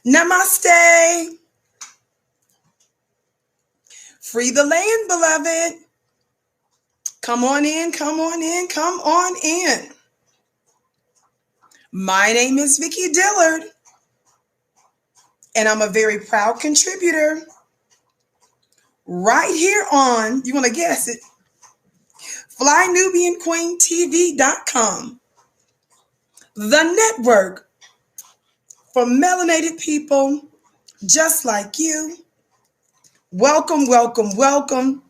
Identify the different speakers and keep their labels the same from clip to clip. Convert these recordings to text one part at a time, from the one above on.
Speaker 1: Namaste. Free the land, beloved. Come on in, come on in, come on in. My name is Vicki Dillard, and I'm a very proud contributor right here on, you want to guess it, FlyNubianQueenTV.com, the network for melanated people just like you. Welcome, welcome, welcome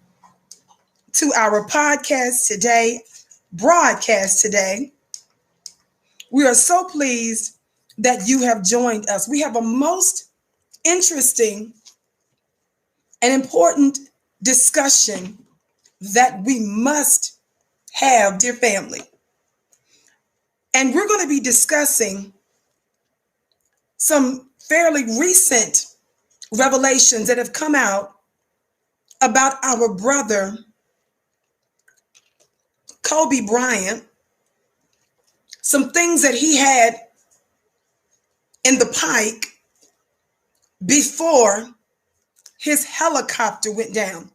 Speaker 1: to our podcast today, broadcast today. We are so pleased that you have joined us. We have a most interesting and important discussion that we must have, dear family. And we're going to be discussing some fairly recent revelations that have come out about our brother, Kobe Bryant, some things that he had in the pike before his helicopter went down.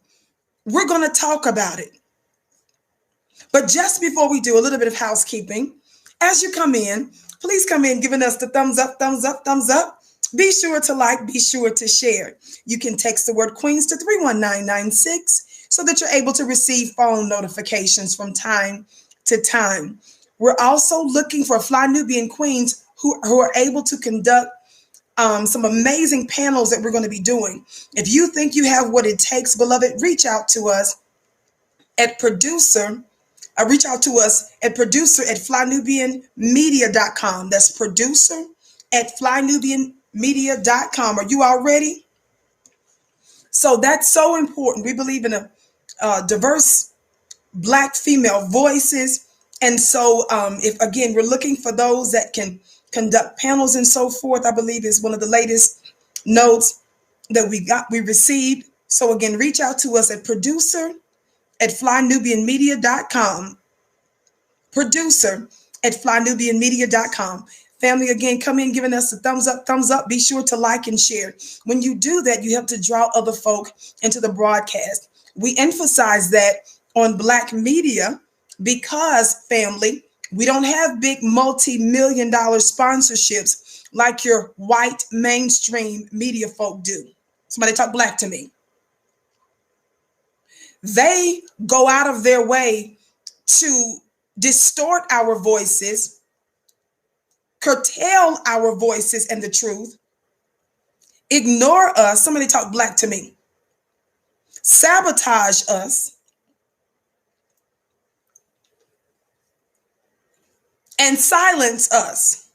Speaker 1: We're going to talk about it. But just before we do, a little bit of housekeeping. As you come in, please come in giving us the thumbs up, thumbs up, thumbs up. Be sure to like, be sure to share. You can text the word Queens to 31996 so that you're able to receive phone notifications from time to time. We're also looking for Fly Nubian Queens who are able to conduct some amazing panels that we're going to be doing. If you think you have what it takes, beloved, reach out to us at producer at flynubianmedia.com. That's producer at flynubianmedia.com. Are you all ready? So that's so important. We believe in a diverse Black female voices. And so if, again, we're looking for those that can conduct panels and so forth, I believe is one of the latest notes that we received. So again, reach out to us at producer at flynubianmedia.com. Producer at flynubianmedia.com. Family, again, come in giving us a thumbs up, thumbs up. Be sure to like and share. When you do that, you help to draw other folk into the broadcast. We emphasize that on Black media because, family, we don't have big multi-million-dollar sponsorships like your white mainstream media folk do. Somebody talk Black to me. They go out of their way to distort our voices, curtail our voices and the truth, ignore us. Somebody talk Black to me. Sabotage us, and silence us.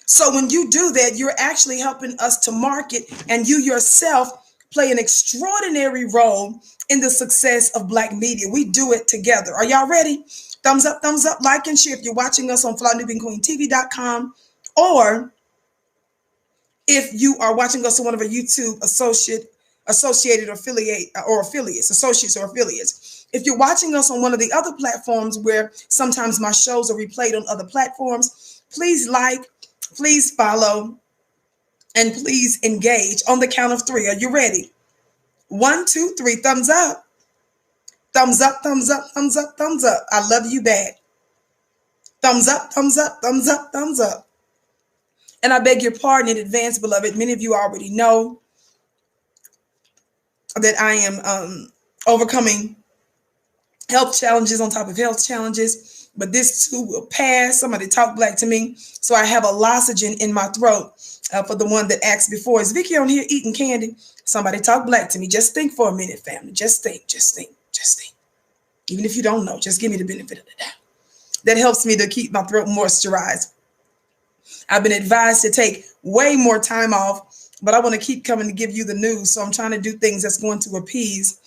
Speaker 1: So when you do that, you're actually helping us to market, and you yourself play an extraordinary role in the success of Black media. We do it together. Are y'all ready? Thumbs up, like and share if you're watching us on FlyNubianQueenTV.com, or if you are watching us on one of our YouTube associates or affiliates. If you're watching us on one of the other platforms where sometimes my shows are replayed on other platforms, please like, please follow, and please engage on the count of 3. Are you ready? 1, 2, 3, thumbs up. Thumbs up, thumbs up, thumbs up, thumbs up. I love you back. Thumbs up, thumbs up, thumbs up, thumbs up. And I beg your pardon in advance, beloved. Many of you already know that I am overcoming health challenges on top of health challenges, but this too will pass. Somebody talk Black to me. So I have a lozenge in my throat for the one that asked before. Is Vicky on here eating candy? Somebody talk Black to me. Just think for a minute, family. Just think. Even if you don't know, just give me the benefit of the doubt. That helps me to keep my throat moisturized. I've been advised to take way more time off, but I want to keep coming to give you the news. So I'm trying to do things that's going to appease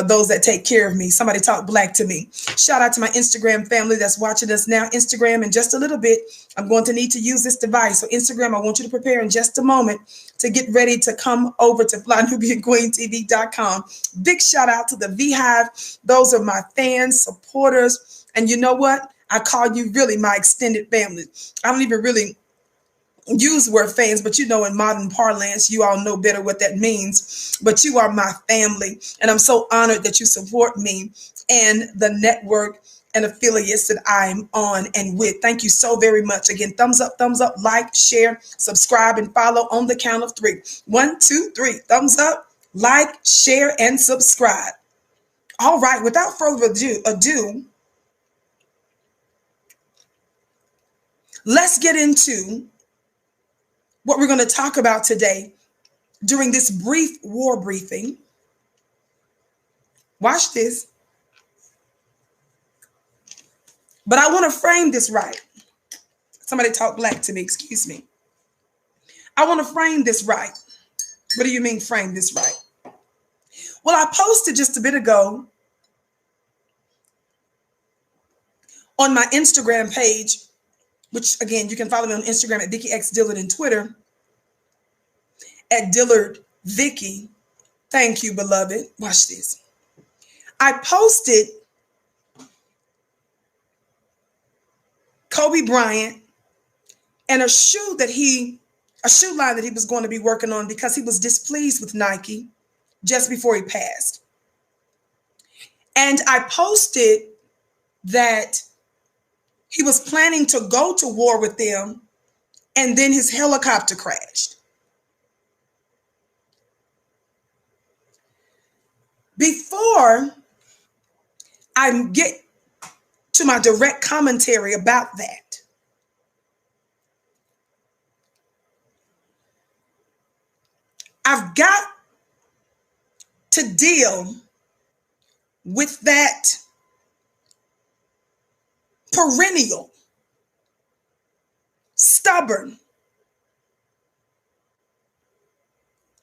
Speaker 1: those that take care of me. Somebody talk Black to me. Shout out to my Instagram family that's watching us now. Instagram, in just a little bit, I'm going to need to use this device. So Instagram, I want you to prepare in just a moment to get ready to come over to FlyNubianQueenTV.com. Big shout out to the V-Hive. Those are my fans, supporters. And you know what? I call you really my extended family. I don't even really use the word fans, but you know, in modern parlance, you all know better what that means. But you are my family, and I'm so honored that you support me and the network and affiliates that I'm on and with. Thank you so very much. Again, thumbs up, like, share, subscribe, and follow on the count of three. 1, 2, 3. Thumbs up, like, share, and subscribe. All right, without further ado, let's get into what we're going to talk about today during this brief war briefing. Watch this. But I want to frame this right. Somebody talk black to me, excuse me. I want to frame this right. What do you mean frame this right? Well, I posted just a bit ago on my Instagram page, which again, you can follow me on Instagram at Vicky X Dillard and Twitter at Dillard Vicky. Thank you, beloved. Watch this. I posted Kobe Bryant and a shoe line that he was going to be working on because he was displeased with Nike just before he passed. And I posted that he was planning to go to war with them, and then his helicopter crashed. Before I get to my direct commentary about that, I've got to deal with that perennial, stubborn,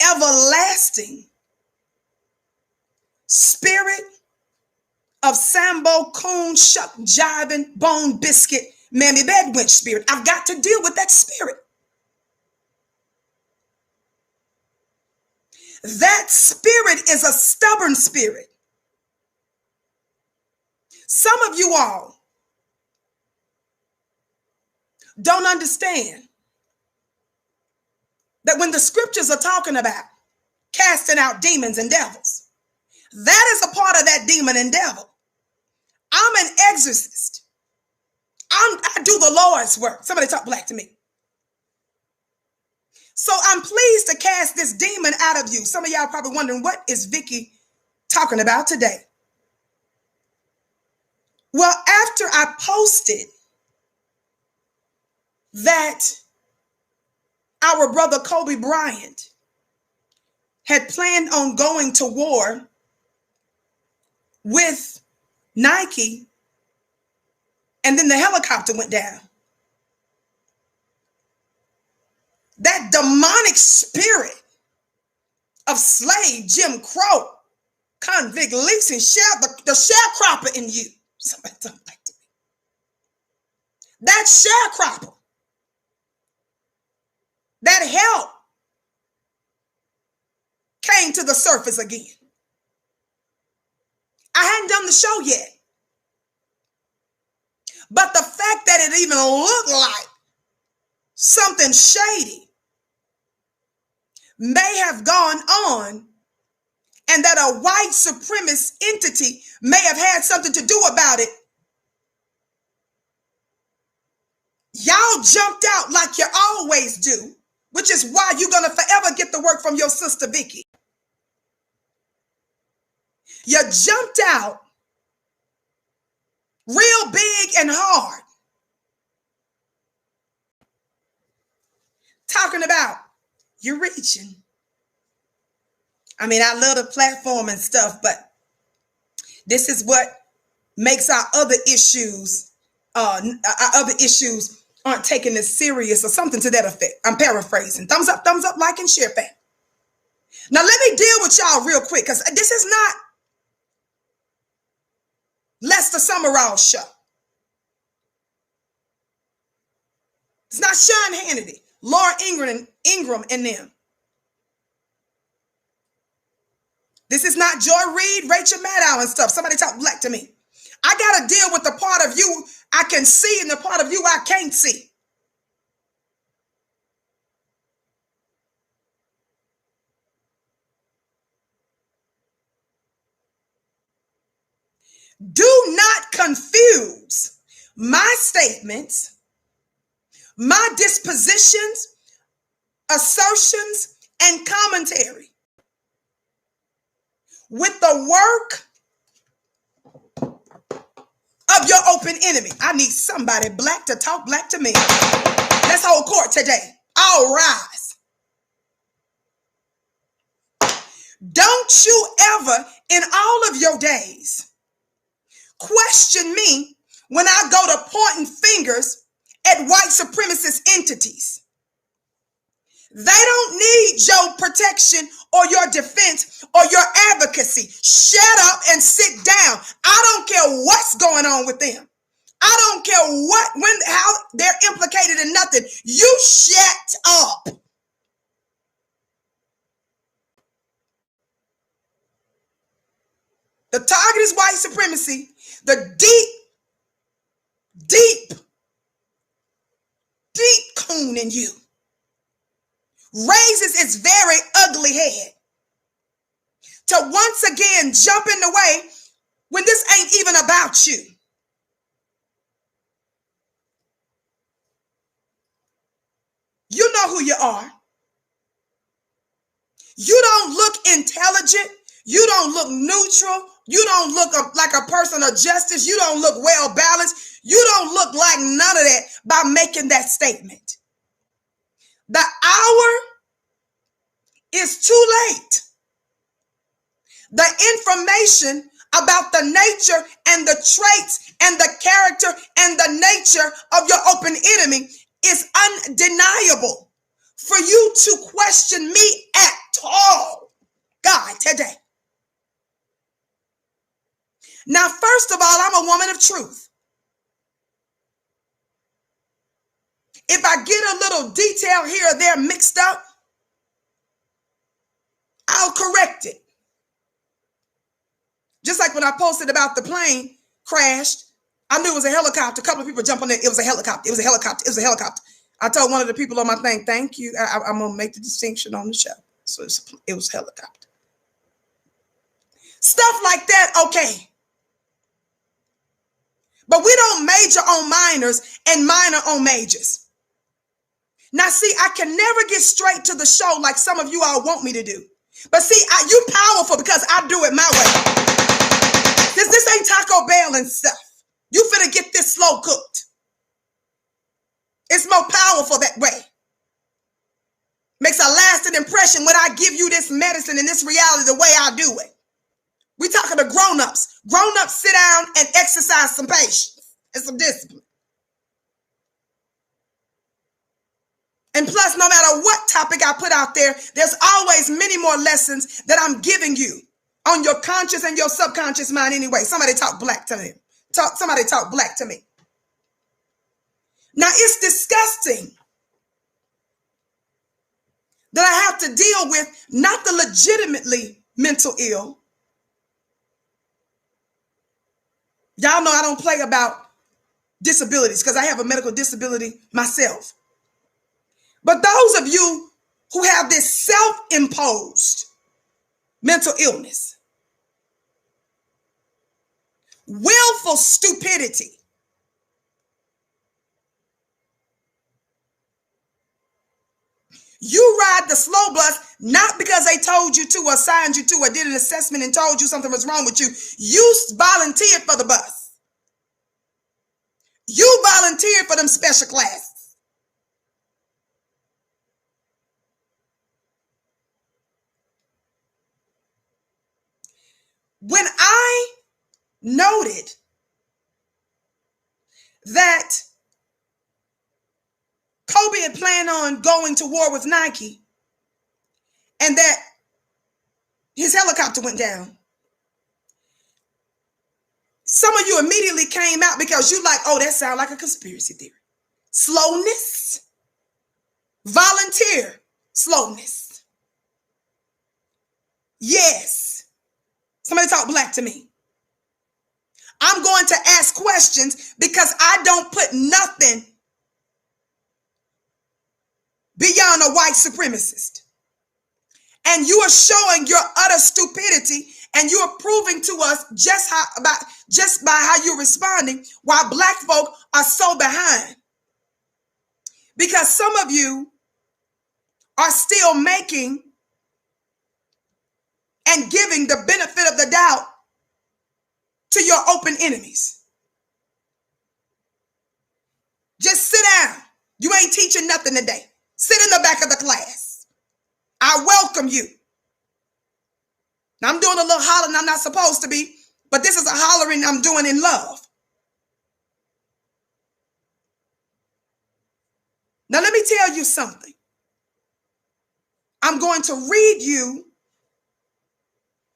Speaker 1: everlasting spirit of Sambo, coon, shuck, jiving, bone, biscuit, mammy bedwench spirit. I've got to deal with that spirit. That spirit is a stubborn spirit. Some of you all don't understand that when the scriptures are talking about casting out demons and devils, that is a part of that demon and devil. I'm an exorcist. I do the Lord's work. Somebody talk black to me. So I'm pleased to cast this demon out of you. Some of y'all probably wondering, what is Vicky talking about today? Well, after I posted that our brother Kobe Bryant had planned on going to war with Nike, and then the helicopter went down, that demonic spirit of slave, Jim Crow, convict leasing, the sharecropper in you. Somebody don't like to me. That sharecropper, that help came to the surface again. I hadn't done the show yet. But the fact that it even looked like something shady may have gone on, and that a white supremacist entity may have had something to do about it, y'all jumped out like you always do, which is why you're going to forever get the work from your sister Vicky. You jumped out real big and hard, talking about you're reaching. I mean, I love the platform and stuff, but this is what makes our other issues aren't taken as serious, or something to that effect. I'm paraphrasing. Thumbs up, like, and share, fam. Now, let me deal with y'all real quick, because this is not Lester Summerall's show. It's not Sean Hannity, Laura Ingram and them. This is not Joy Reid, Rachel Maddow and stuff. Somebody talk black to me. I got to deal with the part of you I can see and the part of you I can't see. Do not confuse my statements, my dispositions, assertions, and commentary with the work of your open enemy. I need somebody black to talk black to me. Let's hold court today. All rise. Don't you ever in all of your days question me when I go to pointing fingers at white supremacist entities. They don't need your protection or your defense or your advocacy. Shut up and sit down. I don't care what's going on with them. I don't care how they're implicated in nothing. You shut up. The target is white supremacy. The deep coon in you raises its very ugly head to once again jump in the way when this ain't even about you. You know who you are. You don't look intelligent. You don't look neutral. You don't look like a person of justice. You don't look well balanced. You don't look like none of that by making that statement. The hour is too late. The information about the nature and the traits and the character and the nature of your open enemy is undeniable for you to question me at all, God, today. Now, first of all, I'm a woman of truth. If I get a little detail here or there mixed up, I'll correct it. Just like when I posted about the plane crashed, I knew it was a helicopter. A couple of people jumped on there. It was a helicopter. It was a helicopter. It was a helicopter. I told one of the people on my thing, thank you. I'm going to make the distinction on the show. So it was a helicopter. Stuff like that, okay. But we don't major on minors and minor on majors. Now, see, I can never get straight to the show like some of you all want me to do. But see, you powerful because I do it my way. This ain't Taco Bell and stuff. You finna get this slow cooked. It's more powerful that way. Makes a lasting impression when I give you this medicine and this reality the way I do it. We talking to grown-ups. Grown-ups sit down and exercise some patience and some discipline. And plus, no matter what topic I put out there, there's always many more lessons that I'm giving you on your conscious and your subconscious mind anyway. Somebody talk black to me. Somebody talk black to me. Now, it's disgusting that I have to deal with not the legitimately mental ill. Y'all know I don't play about disabilities because I have a medical disability myself. But those of you who have this self-imposed mental illness, willful stupidity, you ride the slow bus not because they told you to or assigned you to or did an assessment and told you something was wrong with you. You volunteered for the bus. You volunteered for them special classes. When I noted that Kobe had planned on going to war with Nike and that his helicopter went down, some of you immediately came out because you like, oh, that sounds like a conspiracy theory. Slowness, volunteer slowness. Yes. Somebody talk black to me. I'm going to ask questions because I don't put nothing beyond a white supremacist. And you are showing your utter stupidity And you are proving to us just by how you're responding why Black folk are so behind. Because some of you are still making and giving the benefit of the doubt to your open enemies. Just sit down. You ain't teaching nothing today. Sit in the back of the class. I welcome you. Now, I'm doing a little hollering I'm not supposed to be, but this is a hollering I'm doing in love. Now, let me tell you something. I'm going to read you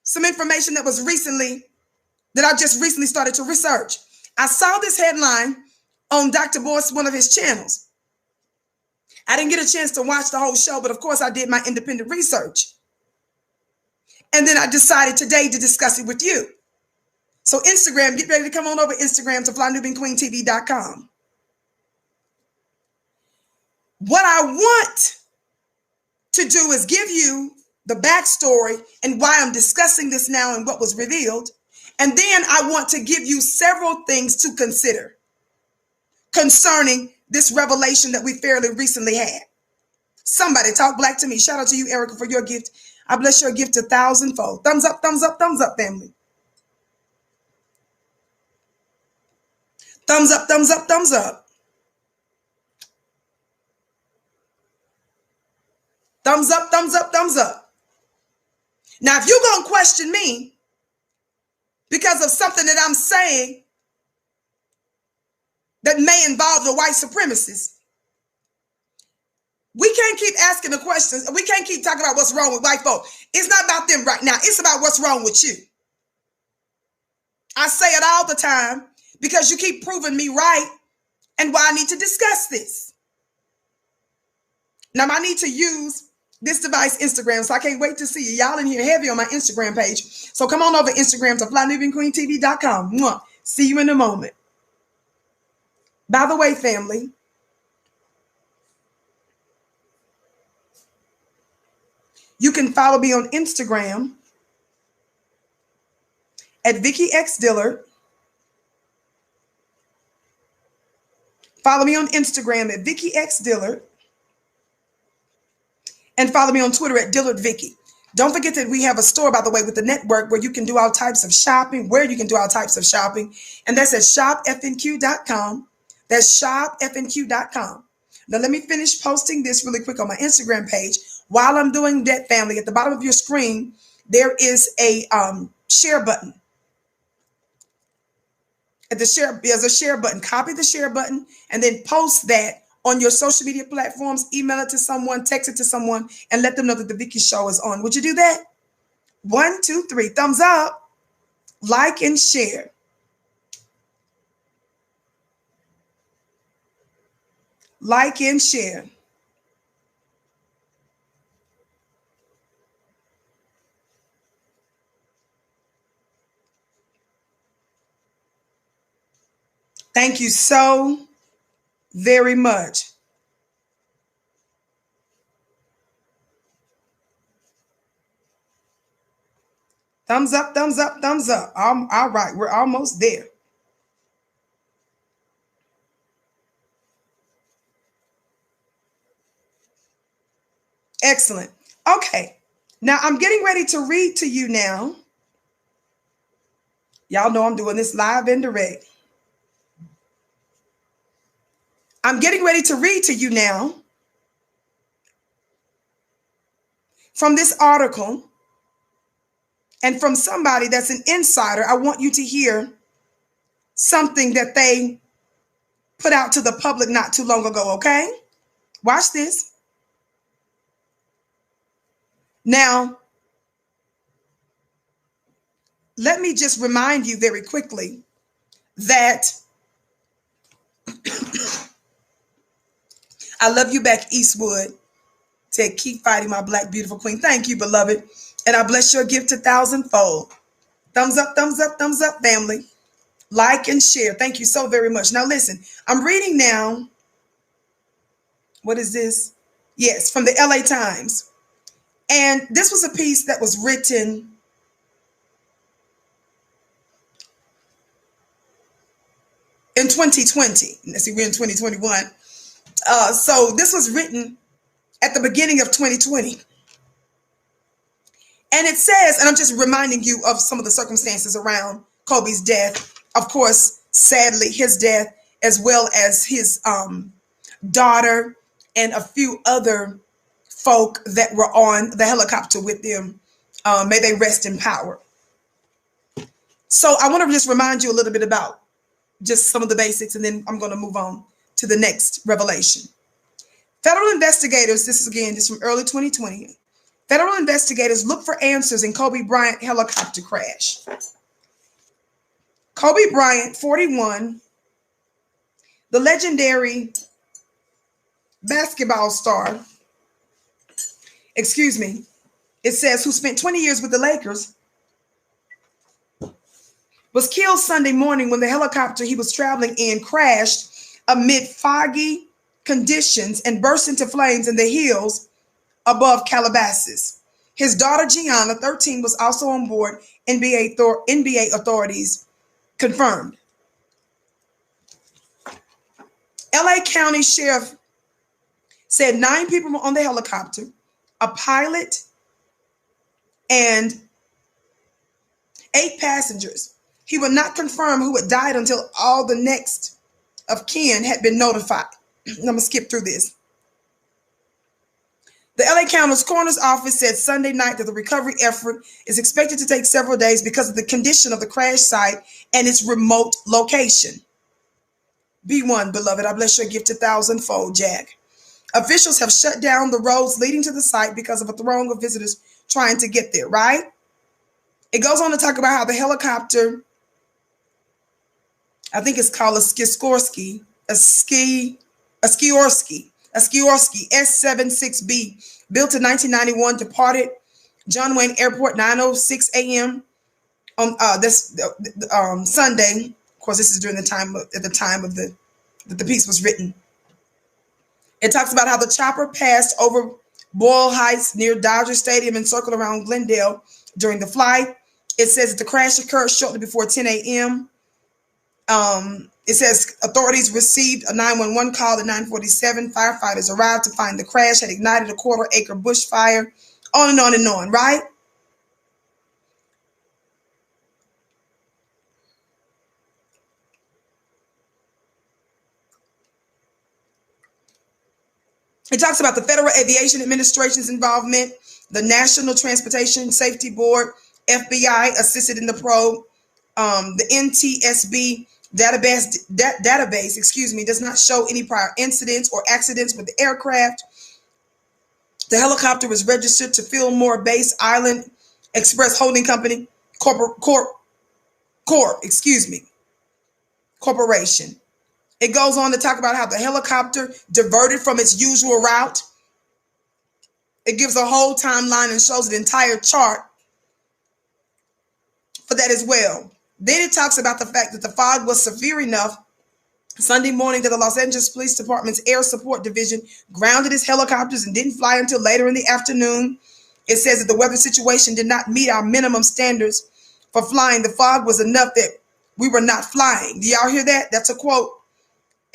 Speaker 1: some information that I just recently started to research. I saw this headline on Dr. Boyce, one of his channels. I didn't get a chance to watch the whole show, but of course I did my independent research. And then I decided today to discuss it with you. So Instagram, get ready to come on over Instagram to flynubianqueentv.com. What I want to do is give you the backstory and why I'm discussing this now and what was revealed. And then I want to give you several things to consider concerning this revelation that we fairly recently had. Somebody talk black to me. Shout out to you, Erica, for your gift. I bless your gift 1,000-fold. Thumbs up, thumbs up, thumbs up, family. Thumbs up, thumbs up, thumbs up. Thumbs up, thumbs up, thumbs up. Now, if you're going to question me because of something that I'm saying that may involve the white supremacists, we can't keep asking the questions. We can't keep talking about what's wrong with white folk. It's not about them right now. It's about what's wrong with you. I say it all the time because you keep proving me right and why I need to discuss this. Now, I need to use this device, Instagram, so I can't wait to see you. Y'all in here heavy on my Instagram page. So come on over Instagram to flynubianqueentv.com. Mwah. See you in a moment. By the way, family, you can follow me on Instagram at Vicky X Dillard. Follow me on Instagram at Vicky X Dillard. And follow me on Twitter at Dillard Vicky. Don't forget that we have a store, by the way, with the network where you can do all types of shopping, And that's at shopfnq.com. That's shopfnq.com. Now, let me finish posting this really quick on my Instagram page. While I'm doing that, family, at the bottom of your screen, there is a share button. There's a share button. Copy the share button and then post that on your social media platforms. Email it to someone, text it to someone, and let them know that the Vicky Show is on. Would you do that? 1, 2, 3. Thumbs up, like, and share. Like and share. Thank you so very much. Thumbs up, thumbs up, thumbs up. All right, we're almost there. Excellent. Okay, now I'm getting ready to read to you now. Y'all know I'm doing this live and direct. I'm getting ready to read to you now from this article and from somebody that's an insider. I want you to hear something that they put out to the public not too long ago, okay? Watch this. Now, let me just remind you very quickly that I love you back, Eastwood. Said, keep fighting, my black, beautiful queen. Thank you, beloved. And I bless your gift 1,000-fold. Thumbs up, thumbs up, thumbs up, family. Like and share. Thank you so very much. Now, listen, I'm reading now. What is this? Yes, from the LA Times. And this was a piece that was written in 2020. Let's see, we're in 2021. So this was written at the beginning of 2020. And it says, and I'm just reminding you of some of the circumstances around Kobe's death. Of course, sadly, his death, as well as his daughter and a few other folk that were on the helicopter with them. May they rest in power. So I want to just remind you a little bit about just some of the basics, and then I'm going to move on to the next revelation. Federal investigators, this is again just from early 2020. Federal investigators look for answers in Kobe Bryant helicopter crash. Kobe Bryant, 41, the legendary basketball star, it says, who spent 20 years with the Lakers, was killed Sunday morning when the helicopter he was traveling in crashed amid foggy conditions and burst into flames in the hills above Calabasas. His daughter, Gianna, 13, was also on board, NBA authorities confirmed. LA County Sheriff said 9 people were on the helicopter, a pilot, and 8 passengers. He would not confirm who had died until all the next of kin had been notified. I'm going to skip through this. The LA County's coroner's office said Sunday night that the recovery effort is expected to take several days because of the condition of the crash site and its remote location. B1, beloved, I bless your gift 1,000-fold, Jack. Officials have shut down the roads leading to the site because of a throng of visitors trying to get there, right? It goes on to talk about how the helicopter, I think it's called a Skiorski S-76B, built in 1991, departed John Wayne Airport 9:06 a.m. on Sunday. Of course, this is during the time that the piece was written. It talks about how the chopper passed over Boyle Heights near Dodger Stadium and circled around Glendale during the flight. It says that the crash occurred shortly before 10 a.m. It says authorities received a 911 call at 9:47. Firefighters arrived to find the crash had ignited a quarter-acre bushfire. On and on and on, right? It talks about the Federal Aviation Administration's involvement, the National Transportation Safety Board, FBI assisted in the probe. The NTSB database, does not show any prior incidents or accidents with the aircraft. The helicopter was registered to Fillmore Base Island Express Holding Company Corporation. It goes on to talk about how the helicopter diverted from its usual route. It gives a whole timeline and shows the entire chart for that as well. Then it talks about the fact that the fog was severe enough Sunday morning that the Los Angeles Police Department's Air Support Division grounded its helicopters and didn't fly until later in the afternoon. It says that the weather situation did not meet our minimum standards for flying. The fog was enough that we were not flying. Do y'all hear that? That's a quote.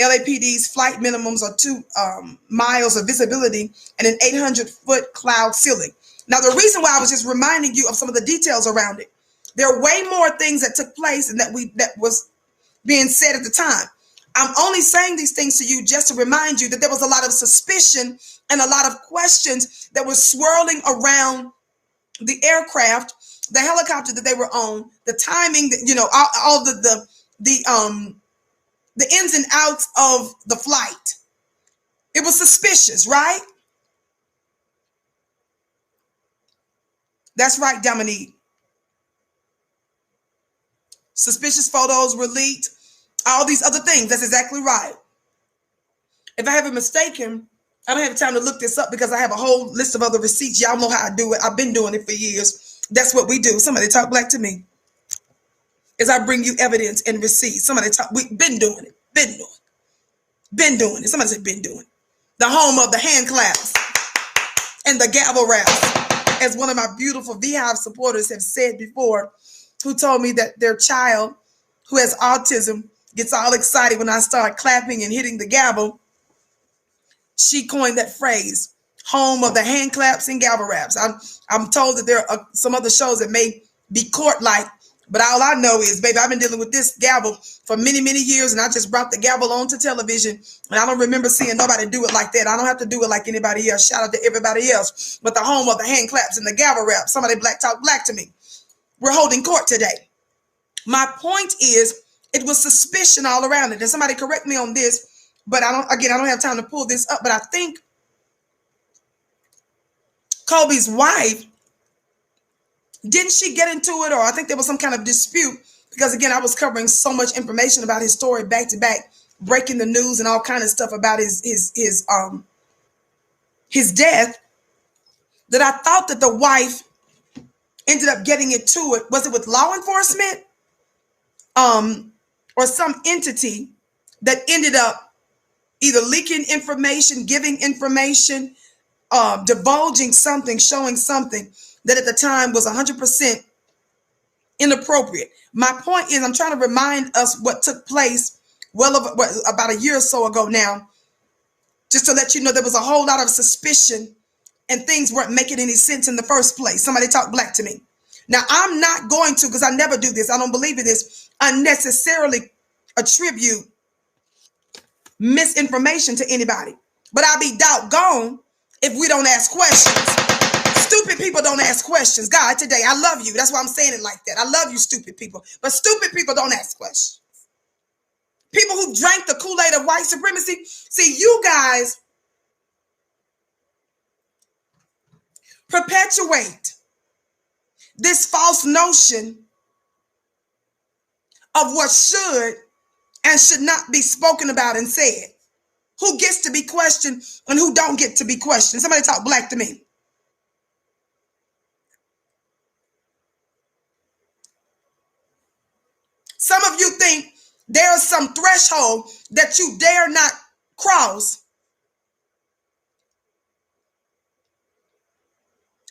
Speaker 1: LAPD's flight minimums are 2 miles of visibility and an 800-foot cloud ceiling. Now, the reason why I was just reminding you of some of the details around it, there are way more things that took place and that was being said at the time. I'm only saying these things to you just to remind you that there was a lot of suspicion and a lot of questions that were swirling around the aircraft, the helicopter that they were on, the timing, all the ins and outs of the flight. It was suspicious, right? That's right, Dominique. Suspicious photos were leaked. All these other things. That's exactly right. If I haven't mistaken, I don't have time to look this up because I have a whole list of other receipts. Y'all know how I do it. I've been doing it for years. That's what we do. Somebody talk black to me. As I bring you evidence and receipts. Somebody talk. We've been doing it. Been doing it. Somebody said been doing it. The home of the hand claps and the gavel raps. As one of my beautiful Beehive supporters have said before, who told me that their child who has autism gets all excited when I start clapping and hitting the gavel. She coined that phrase, home of the hand claps and gavel raps. I'm told that there are some other shows that may be court-like, but all I know is, baby, I've been dealing with this gavel for many, many years, and I just brought the gavel onto television, and I don't remember seeing nobody do it like that. I don't have to do it like anybody else. Shout out to everybody else. But the home of the hand claps and the gavel raps. Somebody black talk black to me. We're holding court today. My point is, it was suspicion all around it. And somebody correct me on this, but I don't have time to pull this up, but I think Kobe's wife, didn't she get into it? Or I think there was some kind of dispute because, again, I was covering so much information about his story back to back, breaking the news and all kind of stuff about his death, that I thought that the wife ended up getting into it. Was it with law enforcement? Or some entity that ended up either leaking information, giving information, divulging something, showing something that at the time was 100% inappropriate. My point is, I'm trying to remind us what took place about a year or so ago now, just to let you know there was a whole lot of suspicion and things weren't making any sense in the first place. Somebody talk black to me. Now, I'm not going to, because I never do this, I don't believe in this, unnecessarily attribute misinformation to anybody. But I'll be doggone if we don't ask questions. Stupid people don't ask questions. God, today, I love you. That's why I'm saying it like that. I love you, stupid people. But stupid people don't ask questions. People who drank the Kool-Aid of white supremacy. See, you guys perpetuate this false notion of what should and should not be spoken about and said. Who gets to be questioned and who don't get to be questioned. Somebody talk black to me. Some of you think there's some threshold that you dare not cross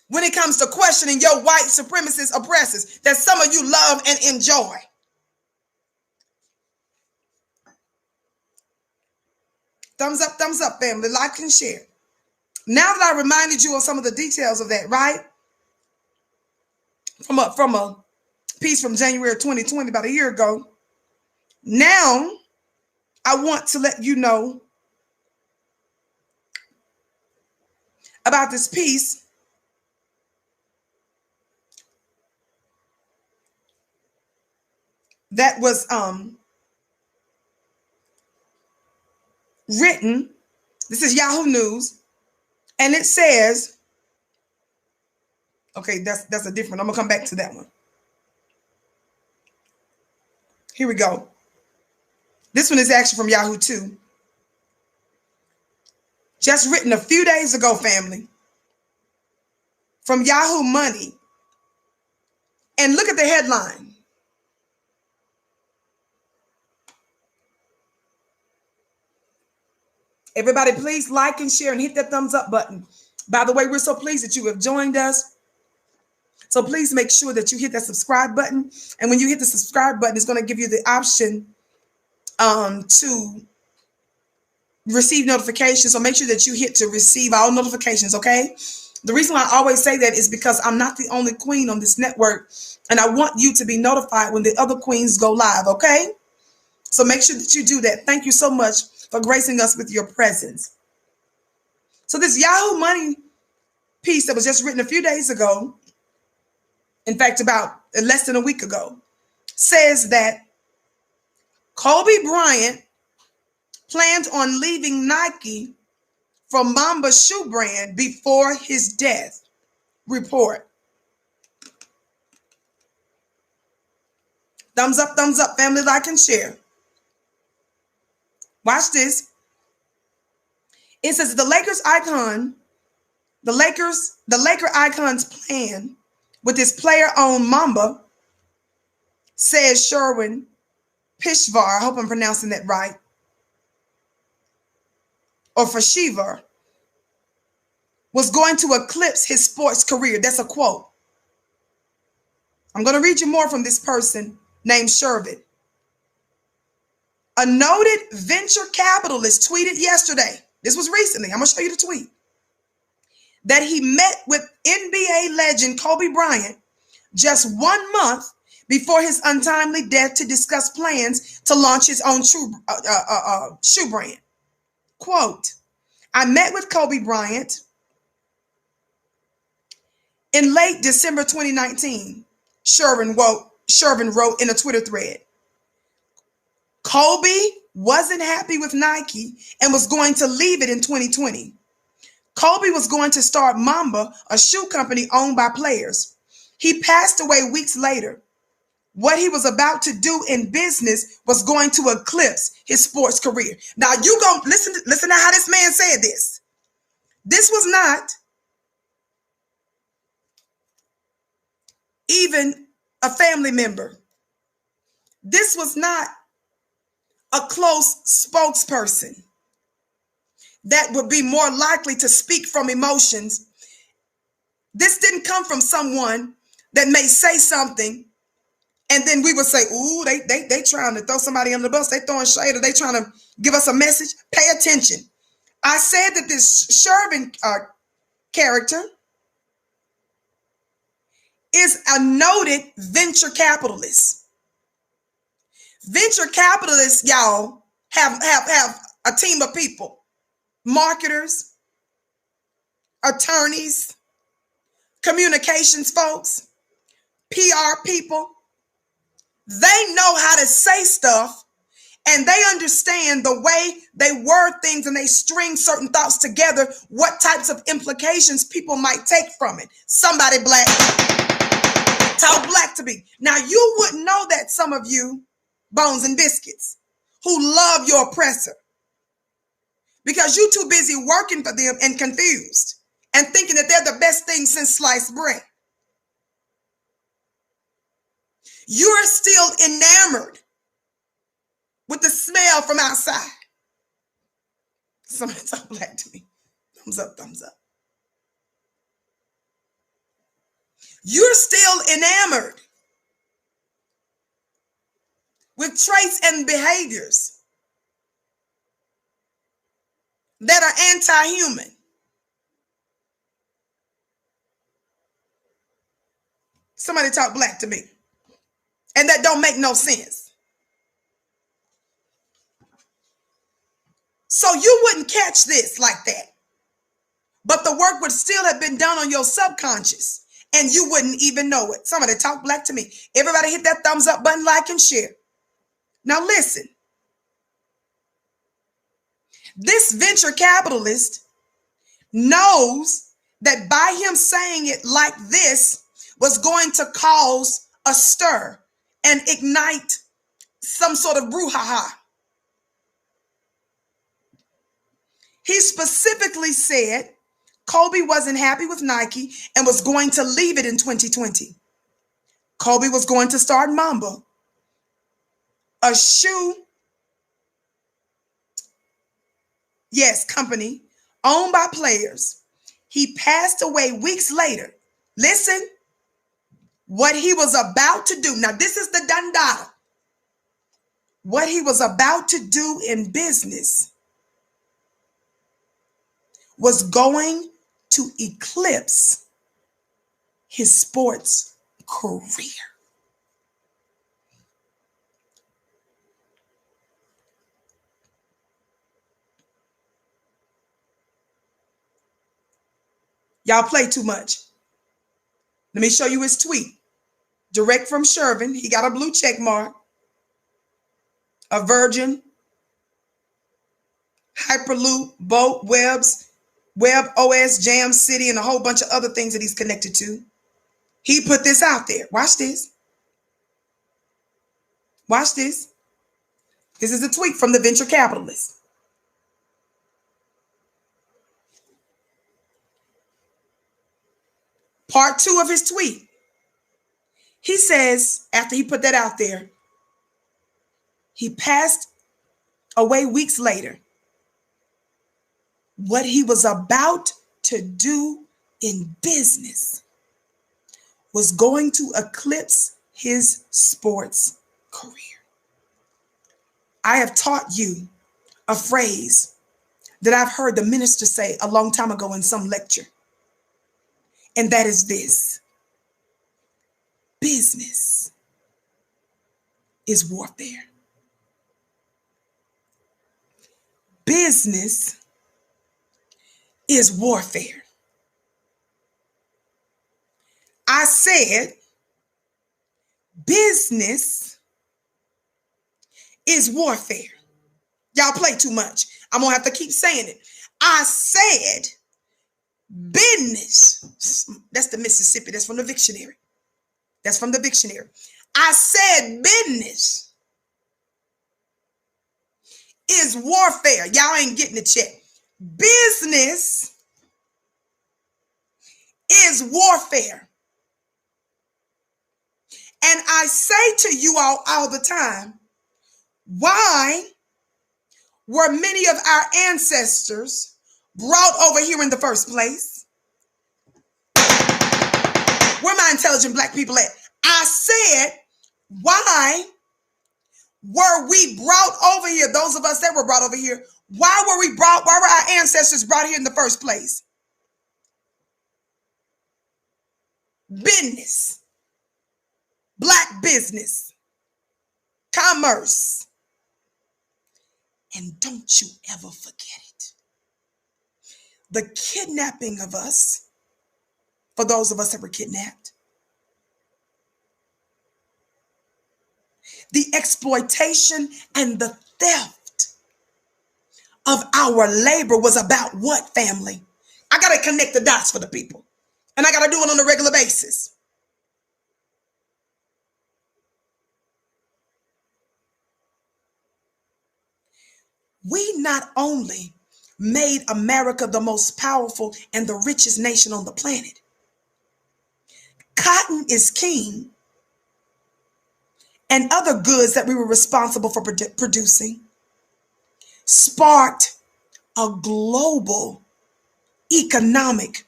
Speaker 1: when it comes to questioning your white supremacist oppressors that some of you love and enjoy. Thumbs up, family. Like and share. Now that I reminded you of some of the details of that, right? From a piece from January 2020, about a year ago. Now, I want to let you know about this piece that was written. This is Yahoo News, and it says, okay, that's a different. I'm gonna come back to that one. Here we go. This one is actually from Yahoo too. Just written a few days ago, family, from Yahoo Money. And look at the headline. Everybody, please like and share and hit that thumbs up button. By the way, we're so pleased that you have joined us. So please make sure that you hit that subscribe button. And when you hit the subscribe button, it's going to give you the option to receive notifications. So make sure that you hit to receive all notifications, okay? The reason why I always say that is because I'm not the only queen on this network, and I want you to be notified when the other queens go live, okay? So make sure that you do that. Thank you so much for gracing us with your presence. So this Yahoo Money piece that was just written a few days ago, in fact, about less than a week ago, says that Kobe Bryant planned on leaving Nike for Mamba shoe brand before his death. Report. Thumbs up, family, like and share. Watch this. It says the Laker icon's plan with his player-owned Mamba, says Sherwin Pishvar, I hope I'm pronouncing that right, or Fashivar, was going to eclipse his sports career. That's a quote. I'm going to read you more from this person named Shervin. A noted venture capitalist tweeted yesterday, this was recently, I'm going to show you the tweet, that he met with NBA legend Kobe Bryant just 1 month before his untimely death to discuss plans to launch his own shoe brand. Quote, I met with Kobe Bryant in late December 2019, Shervin wrote in a Twitter thread. Kobe wasn't happy with Nike and was going to leave it in 2020. Kobe was going to start Mamba, a shoe company owned by players. He passed away weeks later. What he was about to do in business was going to eclipse his sports career. Now you go listen to how this man said this. This was not even a family member. This was not a close spokesperson that would be more likely to speak from emotions. This didn't come from someone that may say something and then we would say, ooh, they trying to throw somebody under the bus. They throwing shade or they trying to give us a message. Pay attention. I said that this Shervin character is a noted venture capitalist. Venture capitalists, y'all, have a team of people, marketers, attorneys, communications folks, PR people. They know how to say stuff and they understand the way they word things and they string certain thoughts together, what types of implications people might take from it. Somebody black, talk black to me. Now you wouldn't know that, some of you bones and biscuits who love your oppressor, because you're too busy working for them and confused and thinking that they're the best thing since sliced bread. You're still enamored with the smell from outside. Somebody talk black to me. Thumbs up, thumbs up. You're still enamored with traits and behaviors that are anti-human. Somebody talk black to me. And that don't make no sense. So you wouldn't catch this like that. But the work would still have been done on your subconscious and you wouldn't even know it. Somebody talk black to me. Everybody hit that thumbs up button, like and share. Now listen. This venture capitalist knows that by him saying it like this was going to cause a stir and ignite some sort of brouhaha. He specifically said Kobe wasn't happy with Nike and was going to leave it in 2020. Kobe was going to start Mamba, a shoe, company owned by players. He passed away weeks later. Listen, what he was about to do. Now, this is the dundada. What he was about to do in business was going to eclipse his sports career. Y'all play too much. Let me show you his tweet. Direct from Shervin. He got a blue check mark. A Virgin, Hyperloop, Boat, Web OS, Jam City, and a whole bunch of other things that he's connected to. He put this out there. Watch this. Watch this. This is a tweet from the venture capitalist. Part 2 of his tweet. He says, after he put that out there, he passed away weeks later. What he was about to do in business was going to eclipse his sports career. I have taught you a phrase that I've heard the minister say a long time ago in some lecture. And that is this: business is warfare. Business is warfare. I said business is warfare. Y'all play too much. I'm going to have to keep saying it. I said business. That's the Mississippi. That's from the dictionary. That's from the dictionary. I said business is warfare. Y'all ain't getting it yet. Business is warfare. And I say to you all the time, why were many of our ancestors brought over here in the first place? Where my intelligent black people at? I said, why were we brought over here? Those of us that were brought over here, why were our ancestors brought here in the first place? Business, black business, commerce. And don't you ever forget it. The kidnapping of us, for those of us that were kidnapped, the exploitation and the theft of our labor was about what, family? I got to connect the dots for the people. And I got to do it on a regular basis. We not only made America the most powerful and the richest nation on the planet. Cotton is king and other goods that we were responsible for producing sparked a global economic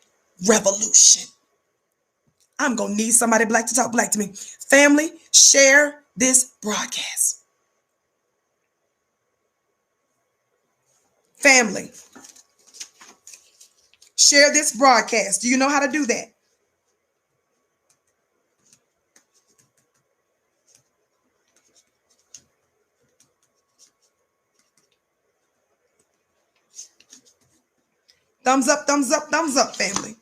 Speaker 1: revolution. I'm going to need somebody black to talk black to me. Family, share this broadcast. Family, share this broadcast. Do you know how to do that? Thumbs up, thumbs up, thumbs up, family.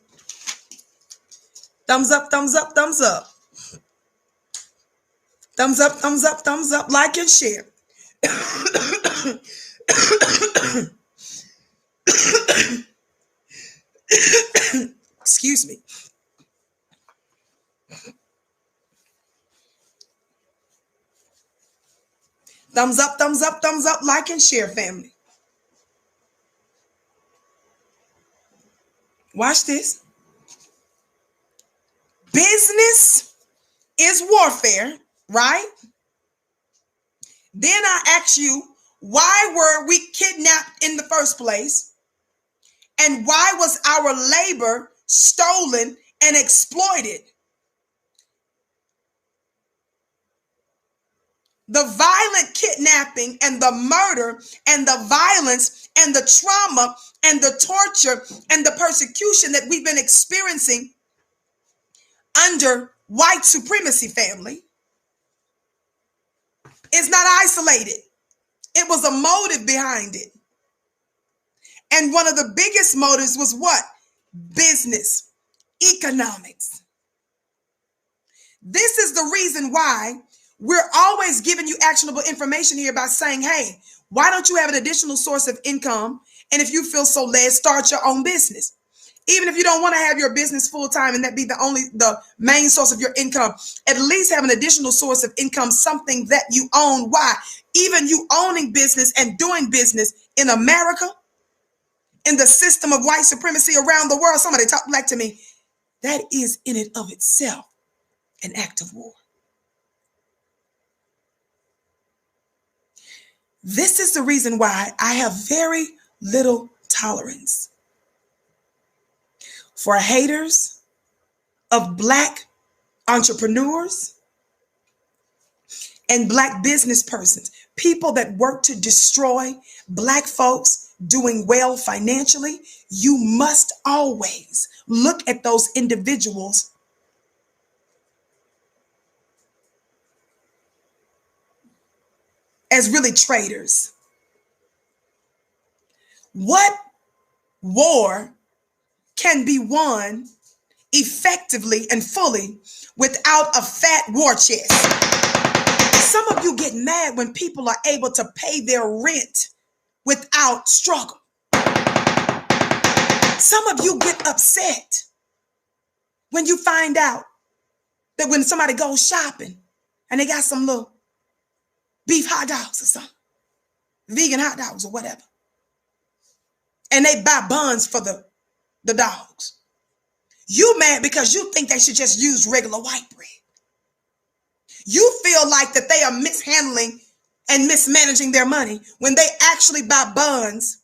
Speaker 1: Thumbs up, thumbs up, thumbs up. Thumbs up, thumbs up, thumbs up. Like and share. Excuse me. Thumbs up, thumbs up, thumbs up. Like and share, family. Watch this. Business is warfare, right? Then I ask you, why were we kidnapped in the first place? And why was our labor stolen and exploited? The violent kidnapping and the murder and the violence and the trauma and the torture and the persecution that we've been experiencing under white supremacy, family, is not isolated. It was a motive behind it. And one of the biggest motives was what? Business, economics. This is the reason why we're always giving you actionable information here by saying, hey, why don't you have an additional source of income? And if you feel so led, start your own business. Even if you don't want to have your business full time and that be the main source of your income, at least have an additional source of income, something that you own. Why? Even you owning business and doing business in America, in the system of white supremacy around the world, somebody talk black to me, that is in and of itself an act of war. This is the reason why I have very little tolerance for haters of black entrepreneurs and black business persons, people that work to destroy Black folks doing well financially, you must always look at those individuals as really traitors. What war can be won effectively and fully without a fat war chest? Some of you get mad when people are able to pay their rent without struggle. Some of you get upset when you find out that when somebody goes shopping and they got some little beef hot dogs or something, vegan hot dogs or whatever, and they buy buns for the dogs. You mad because you think they should just use regular white bread. You feel like that they are mishandling and mismanaging their money when they actually buy buns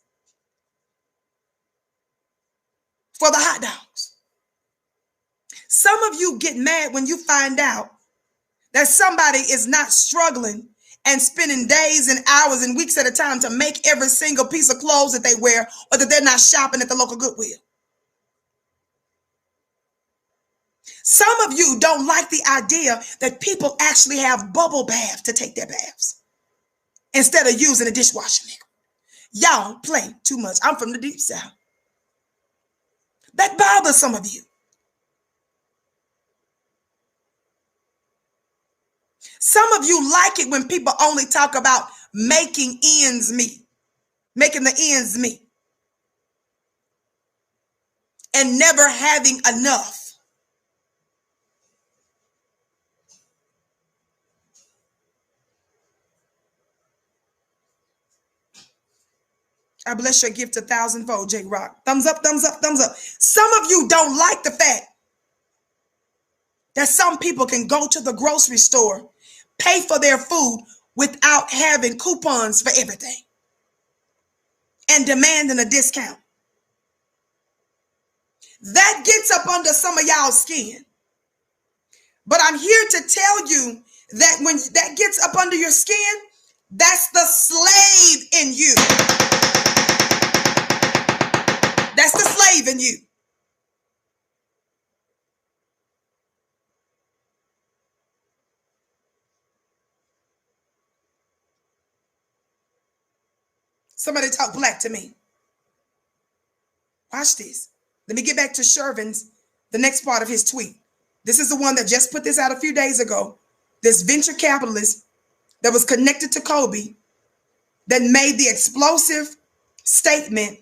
Speaker 1: for the hot dogs. Some of you get mad when you find out that somebody is not struggling and spending days and hours and weeks at a time to make every single piece of clothes that they wear, or that they're not shopping at the local Goodwill. Some of you don't like the idea that people actually have bubble baths to take their baths instead of using a dishwasher liquid. Y'all play too much. I'm from the deep south. That bothers some of you. Some of you like it when people only talk about making ends meet, making the ends meet, and never having enough. I bless your gift 1,000-fold, J Rock. Thumbs up, thumbs up, thumbs up. Some of you don't like the fact that some people can go to the grocery store, pay for their food without having coupons for everything and demanding a discount. That gets up under some of y'all's skin. But I'm here to tell you that when that gets up under your skin, that's the slave in you. That's the slave in you. Somebody talk black to me. Watch this. Let me get back to Shervin's, the next part of his tweet. This is the one that just put this out a few days ago. This venture capitalist that was connected to Kobe that made the explosive statement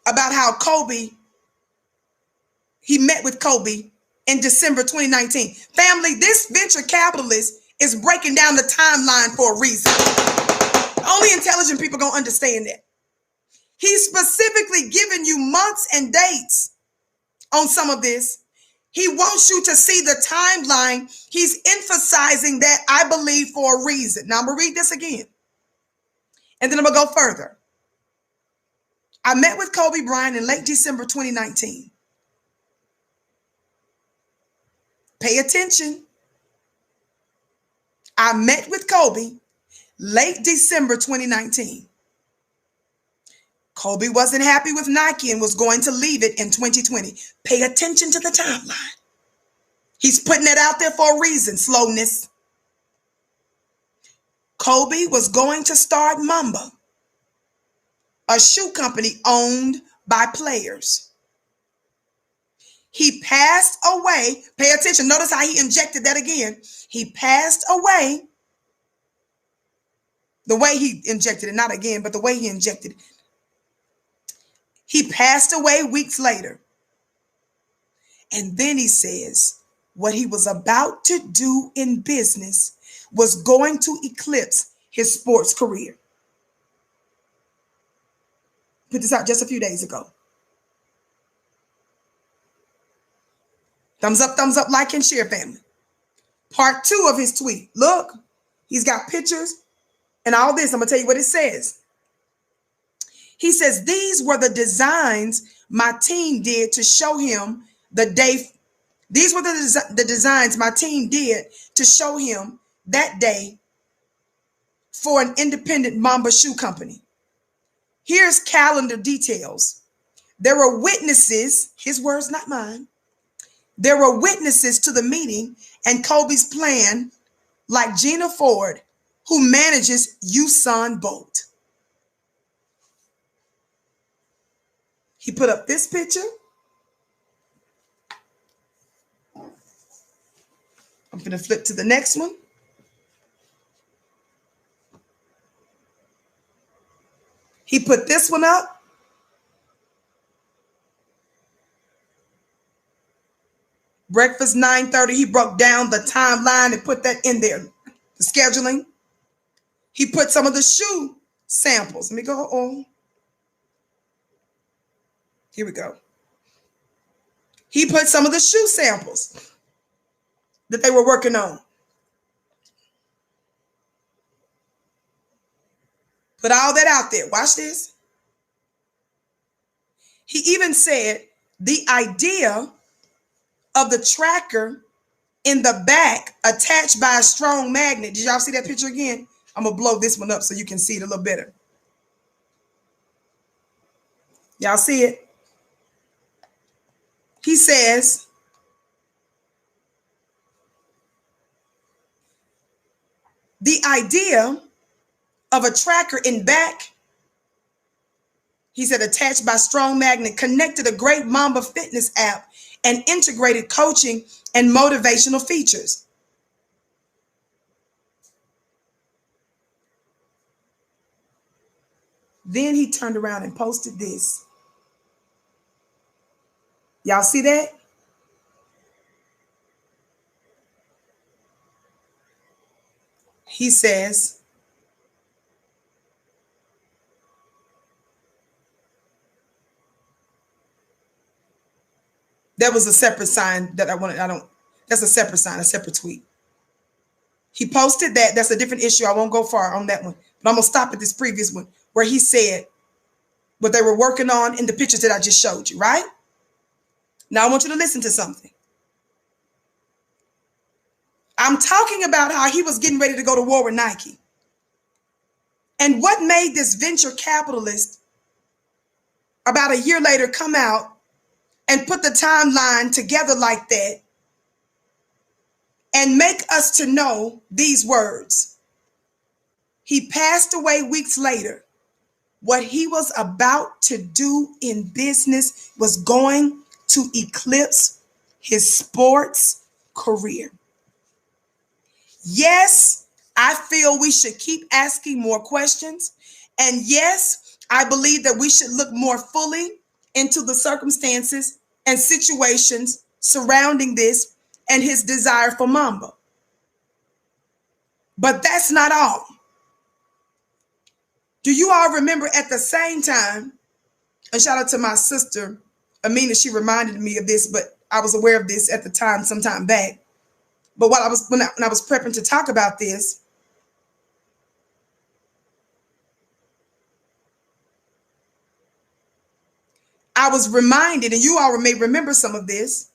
Speaker 1: about how he met with Kobe in December 2019. Family, this venture capitalist is breaking down the timeline for a reason. Only intelligent people gonna understand that. He's specifically giving you months and dates on some of this. He wants you to see the timeline. He's emphasizing that, I believe, for a reason. Now I'm gonna read this again, and then I'm gonna go further. I met with Kobe Bryant in late December 2019. Pay attention. I met with Kobe late December 2019. Kobe wasn't happy with Nike and was going to leave it in 2020. Pay attention to the timeline. He's putting it out there for a reason, slowness. Kobe was going to start Mamba, a shoe company owned by players. He passed away. Pay attention. Notice how he injected that again. He passed away. The way he injected it, not again, but the way he injected it. He passed away weeks later. And then he says what he was about to do in business was going to eclipse his sports career. Put this out just a few days ago. Thumbs up, like and share, family. Part 2 of his tweet. Look, he's got pictures and all this. I'm going to tell you what it says. He says, these were the designs my team did to show him the day. These were the designs my team did to show him that day for an independent Mamba shoe company. Here's calendar details. There were witnesses, his words, not mine. There were witnesses to the meeting and Kobe's plan, like Gina Ford, who manages Usain Bolt. He put up this picture. I'm going to flip to the next one. He put this one up. Breakfast 9:30. He broke down the timeline and put that in there. The scheduling. He put some of the shoe samples. Let me go on. Here we go. He put some of the shoe samples that they were working on. Put all that out there. Watch this. He even said the idea of the tracker in the back attached by a strong magnet. Did y'all see that picture again? I'm going to blow this one up so you can see it a little better. Y'all see it? He says, the idea of a tracker in back, he said, attached by strong magnet, connected a great Mamba fitness app and integrated coaching and motivational features. Then he turned around and posted this. Y'all see that? He says, that was a separate sign that that's a separate sign, a separate tweet. He posted that. That's a different issue. I won't go far on that one, but I'm going to stop at this previous one where he said what they were working on in the pictures that I just showed you, right? Now I want you to listen to something. I'm talking about how he was getting ready to go to war with Nike. And what made this venture capitalist about a year later come out and put the timeline together like that and make us to know these words? He passed away weeks later. What he was about to do in business was going to eclipse his sports career. Yes, I feel we should keep asking more questions. And yes, I believe that we should look more fully into the circumstances and situations surrounding this and his desire for Mamba. But that's not all. Do you all remember at the same time, and shout out to my sister, Amina, she reminded me of this, but I was aware of this at the time, sometime back. But when I was prepping to talk about this, I was reminded, and you all may remember some of this,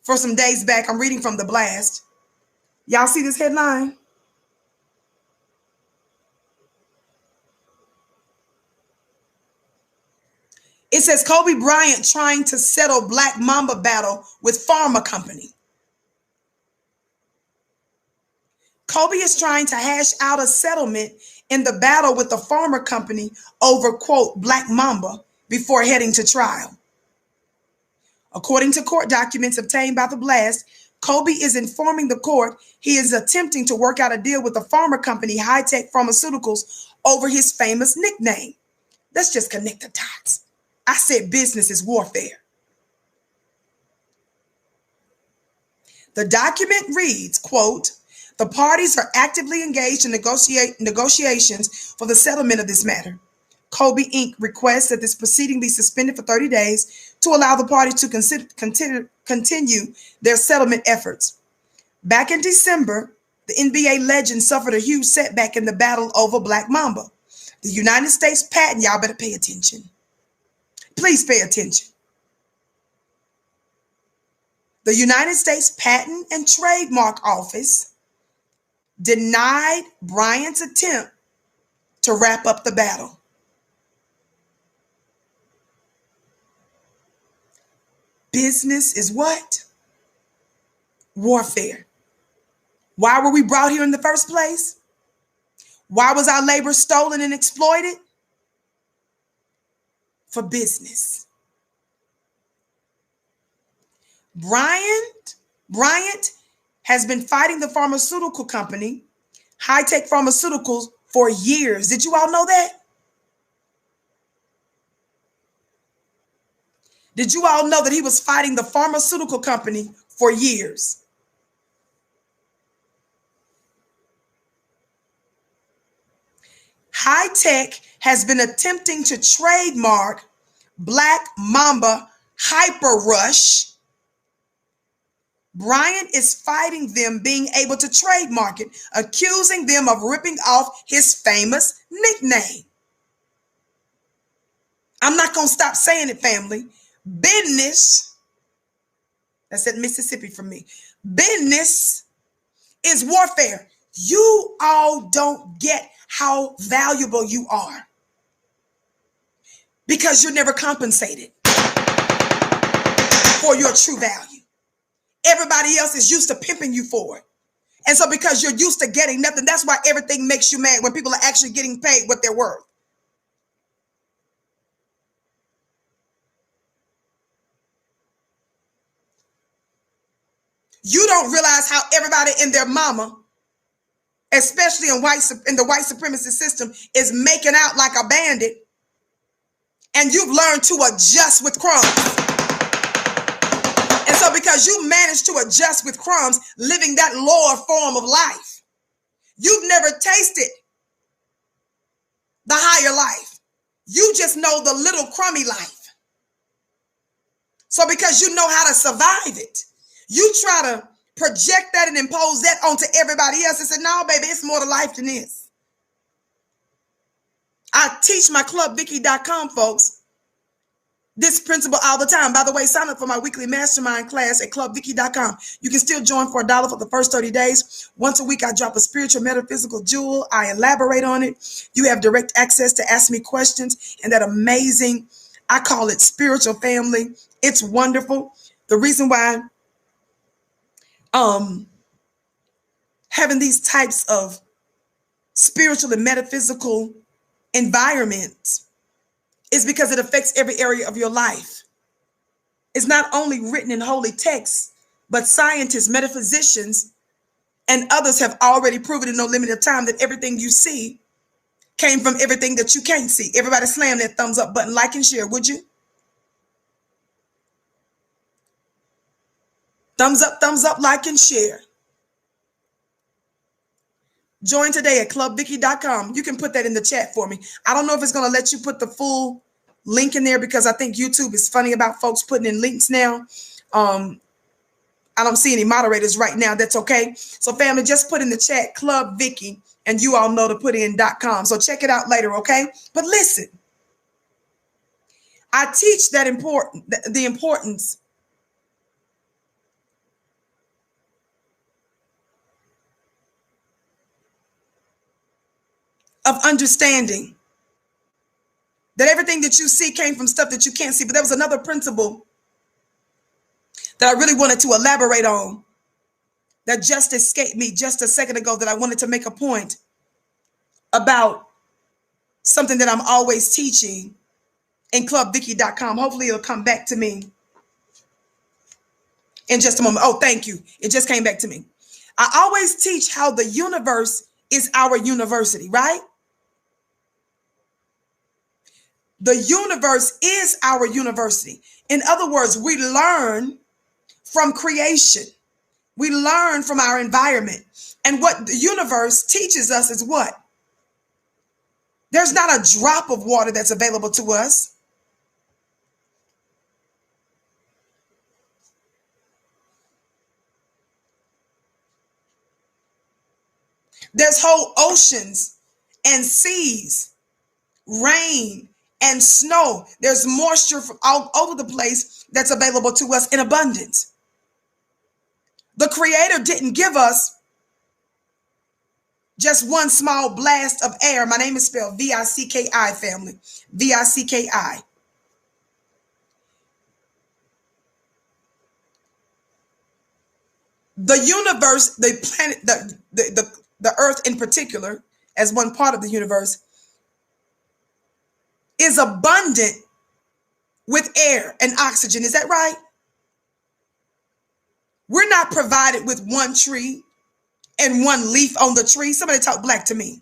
Speaker 1: for some days back, I'm reading from the Blast. Y'all see this headline? It says Kobe Bryant trying to settle Black Mamba battle with pharma company. Kobe is trying to hash out a settlement in the battle with the pharma company over, quote, Black Mamba before heading to trial. According to court documents obtained by the Blast, Kobe is informing the court he is attempting to work out a deal with the pharma company High-Tech Pharmaceuticals over his famous nickname. Let's just connect the dots. I said business is warfare. The document reads, quote, the parties are actively engaged in negotiations for the settlement of this matter. Kobe Inc. requests that this proceeding be suspended for 30 days to allow the parties to continue their settlement efforts. Back in December, the NBA legend suffered a huge setback in the battle over Black Mamba. The United States patent, y'all better pay attention. Please pay attention. The United States Patent and Trademark Office denied Bryant's attempt to wrap up the battle. Business is what? Warfare. Why were we brought here in the first place? Why was our labor stolen and exploited? For business. Bryant has been fighting the pharmaceutical company, High-Tech Pharmaceuticals, for years. Did you all know that? Did you all know that he was fighting the pharmaceutical company for years? High-Tech has been attempting to trademark Black Mamba Hyper Rush. Bryant is fighting them being able to trademark it, accusing them of ripping off his famous nickname. I'm not going to stop saying it, family. Business, that's at Mississippi for me. Business is warfare. You all don't get how valuable you are because you're never compensated for your true value. Everybody else is used to pimping you for it. And so because you're used to getting nothing, that's why everything makes you mad when people are actually getting paid what they're worth. You don't realize how everybody and their mama, especially in the white supremacist system, is making out like a bandit. And you've learned to adjust with crumbs. And so because you managed to adjust with crumbs, living that lower form of life, you've never tasted the higher life. You just know the little crummy life. So because you know how to survive it, you try to project that and impose that onto everybody else and say, no, baby, it's more to life than this. I teach my clubvicky.com folks this principle all the time. By the way, sign up for my weekly mastermind class at clubvicky.com. You can still join for $1 for the first 30 days. Once a week, I drop a spiritual metaphysical jewel. I elaborate on it. You have direct access to ask me questions and that amazing, I call it spiritual family. It's wonderful. The reason why having these types of spiritual and metaphysical environments is because it affects every area of your life. It's not only written in holy texts, but scientists, metaphysicians, and others have already proven in no limited time that everything you see came from everything that you can't see. Everybody slam that thumbs up button, like and share, would you? Thumbs up, like and share. Join today at clubvicky.com. You can put that in the chat for me. I don't know if it's going to let you put the full link in there because I think YouTube is funny about folks putting in links now. I don't see any moderators right now. That's okay. So family, just put in the chat Club Vicky and you all know to put in .com. So check it out later, okay? But listen, I teach that the importance of understanding that everything that you see came from stuff that you can't see. But there was another principle that I really wanted to elaborate on that just escaped me just a second ago, that I wanted to make a point about something that I'm always teaching in clubvicky.com. Hopefully it'll come back to me in just a moment. Oh, thank you. It just came back to me. I always teach how the universe is our university, right? The universe is our university. In other words, we learn from creation. We learn from our environment. And what the universe teaches us is what? There's not a drop of water that's available to us. There's whole oceans and seas, rain and snow. There's moisture from all over the place that's available to us in abundance. The Creator didn't give us just one small blast of air. My name is spelled V-I-C-K-I, family. V-I-C-K-I. The universe, the planet, the earth in particular, as one part of the universe, is abundant with air and oxygen. Is that right? We're not provided with one tree and one leaf on the tree. Somebody talk black to me.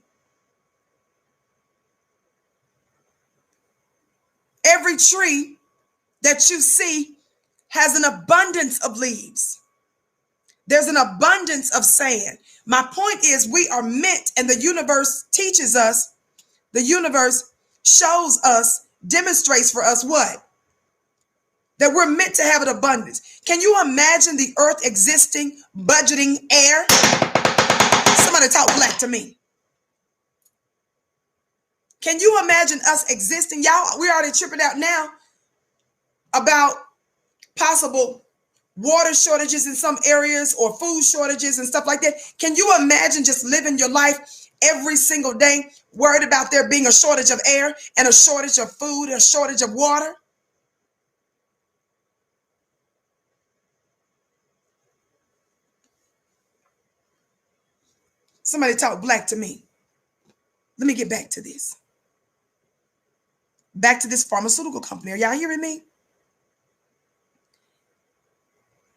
Speaker 1: Every tree that you see has an abundance of leaves. There's an abundance of sand. My point is, we are meant, and the universe teaches us, the universe shows us, demonstrates for us what? That we're meant to have an abundance. Can you imagine the earth existing, budgeting air? Somebody talk black to me. Can you imagine us existing? Y'all, we're already tripping out now about possible water shortages in some areas or food shortages and stuff like that. Can you imagine just living your life every single day worried about there being a shortage of air and a shortage of food, a shortage of water? Somebody talk black to me. Let me get back to this. Back to this pharmaceutical company. Are y'all hearing me?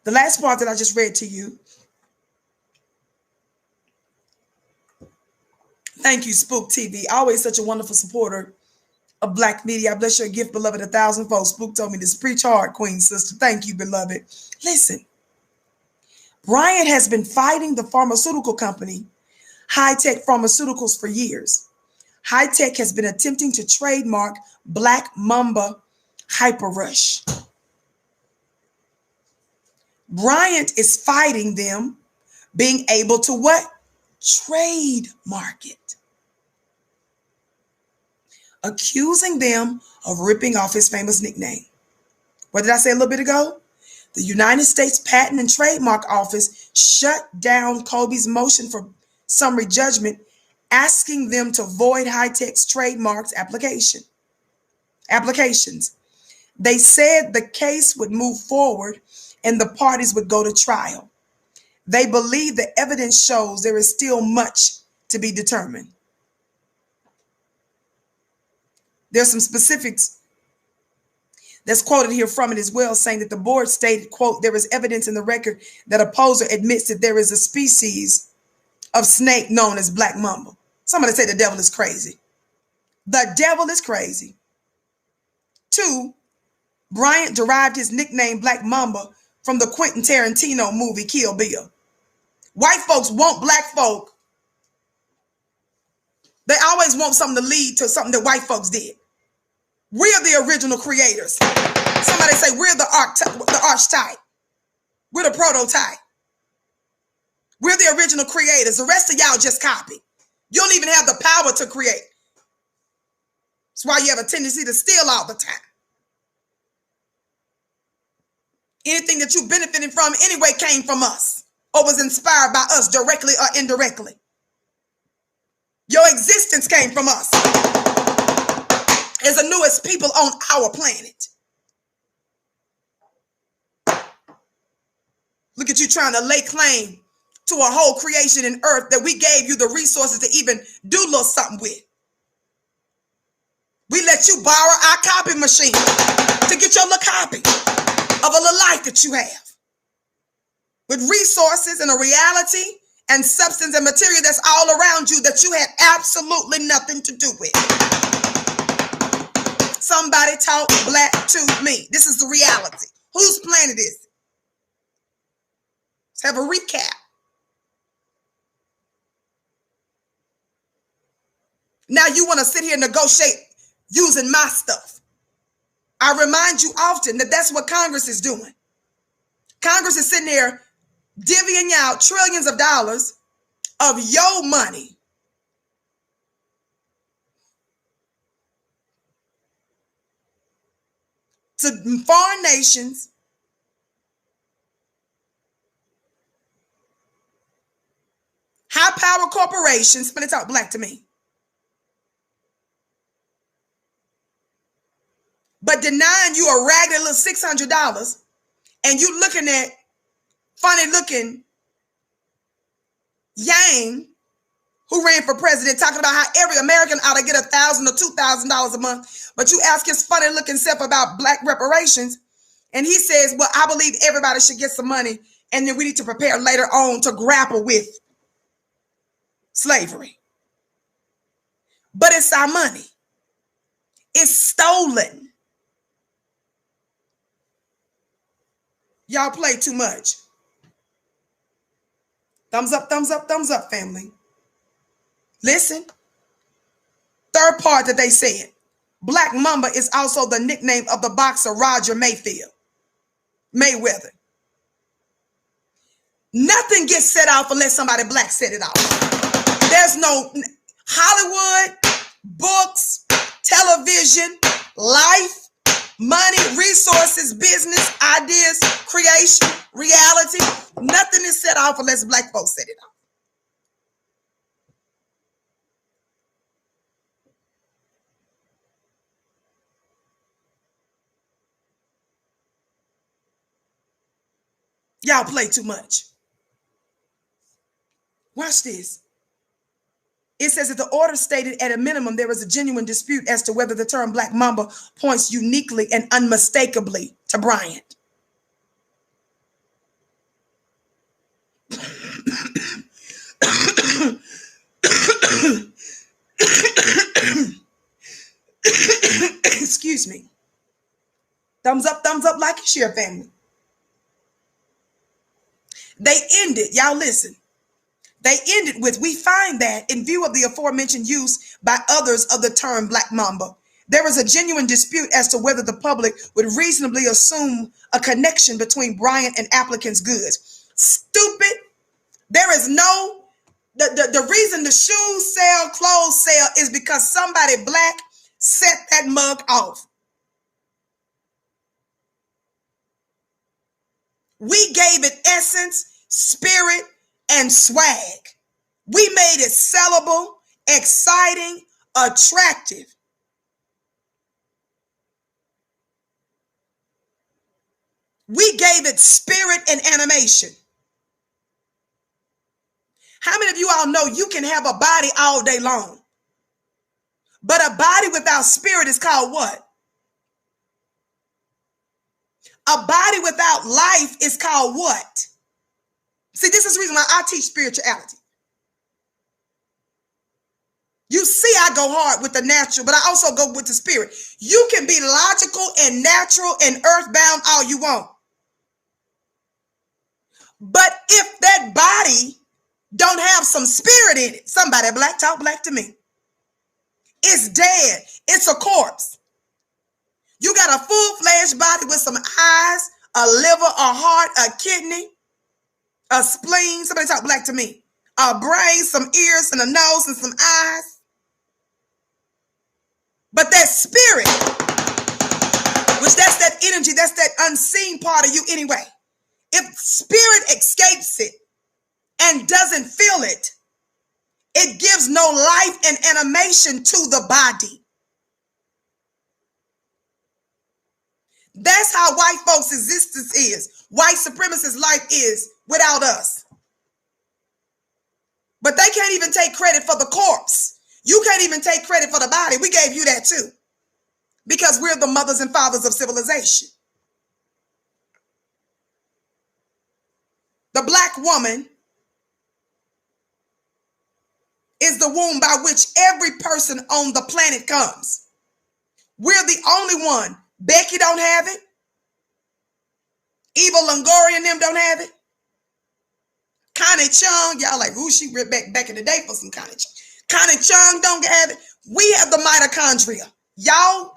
Speaker 1: The last part that I just read to you. Thank you, Spook TV. Always such a wonderful supporter of black media. I bless your gift, beloved, 1,000-fold. Spook told me this. Preach hard, Queen Sister. Thank you, beloved. Listen, Bryant has been fighting the pharmaceutical company, High-Tech Pharmaceuticals, for years. High-Tech has been attempting to trademark Black Mamba Hyper Rush. Bryant is fighting them being able to what? Trademark it. Accusing them of ripping off his famous nickname. What did I say a little bit ago? The United States Patent and Trademark Office shut down Kobe's motion for summary judgment, asking them to void High-Tech's trademarks applications. They said the case would move forward and the parties would go to trial. They believe the evidence shows there is still much to be determined. There's some specifics that's quoted here from it as well, saying that the board stated, quote, there is evidence in the record that a poser admits that there is a species of snake known as black mamba. Somebody say the devil is crazy. The devil is crazy. 2, Bryant derived his nickname Black Mamba from the Quentin Tarantino movie Kill Bill. White folks want black folk. They always want something to lead to something that white folks did. We're the original creators. Somebody say we're the archetype. We're the prototype. We're the original creators. The rest of y'all just copy. You don't even have the power to create. That's why you have a tendency to steal all the time. Anything that you benefited from anyway came from us or was inspired by us directly or indirectly. Your existence came from us as the newest people on our planet. Look at you trying to lay claim to a whole creation in earth that we gave you the resources to even do a little something with. We let you borrow our copy machine to get your little copy of a little life that you have, with resources and a reality and substance and material that's all around you that you had absolutely nothing to do with. Somebody talk black to me. This is the reality. Whose planet is it? Let's have a recap. Now you want to sit here and negotiate using my stuff. I remind you often that that's what Congress is doing. Congress is sitting there divvying out trillions of dollars of your money to foreign nations reparations. Somebody talk black to me. But denying you a raggedy little $600 and you looking at funny looking Yang who ran for president talking about how every American ought to get $1,000 or $2,000 a month. But you ask his funny looking self about black reparations and he says, well, I believe everybody should get some money and then we need to prepare later on to grapple with slavery. But it's our money. It's stolen. Y'all play too much. Thumbs up, family. Listen. Third part that they said. Black Mamba is also the nickname of the boxer Roger Mayweather. Nothing gets set off unless somebody black set it off. There's no Hollywood, books, television, life, money, resources, business, ideas, creation, reality. Nothing is set off unless black folks set it off. Y'all play too much. Watch this. It says that the order stated at a minimum there was a genuine dispute as to whether the term Black Mamba points uniquely and unmistakably to Bryant. Excuse me. Thumbs up, like and share, family. They ended, y'all listen. They ended with, we find that in view of the aforementioned use by others of the term Black Mamba, there was a genuine dispute as to whether the public would reasonably assume a connection between Bryant and applicant's goods. Stupid. There is no, the reason the shoes sell, clothes sell is because somebody black set that mug off. We gave it essence, spirit, and swag. We made it sellable, exciting, attractive. We gave it spirit and animation. How many of you all know you can have a body all day long? But a body without spirit is called what? A body without life is called what? See, this is the reason why I teach spirituality. You see, I go hard with the natural, but I also go with the spirit. You can be logical and natural and earthbound all you want. But if that body don't have some spirit in it, somebody black, talk black to me. It's dead. It's a corpse. You got a full-fledged body with some eyes, a liver, a heart, a kidney, a spleen. Somebody talk black to me. A brain, some ears, and a nose, and some eyes. But that spirit, which that's that energy, that's that unseen part of you anyway. If spirit escapes it and doesn't feel it, it gives no life and animation to the body. That's how white folks' existence is. White supremacist life is without us. But they can't even take credit for the corpse. You can't even take credit for the body. We gave you that too. Because we're the mothers and fathers of civilization. The black woman is the womb by which every person on the planet comes. We're the only one. Becky don't have it. Eva Longoria and them don't have it. Connie Chung, y'all like, ooh, she ripped back in the day for some Connie Chung. Connie Chung don't have it. We have the mitochondria. Y'all,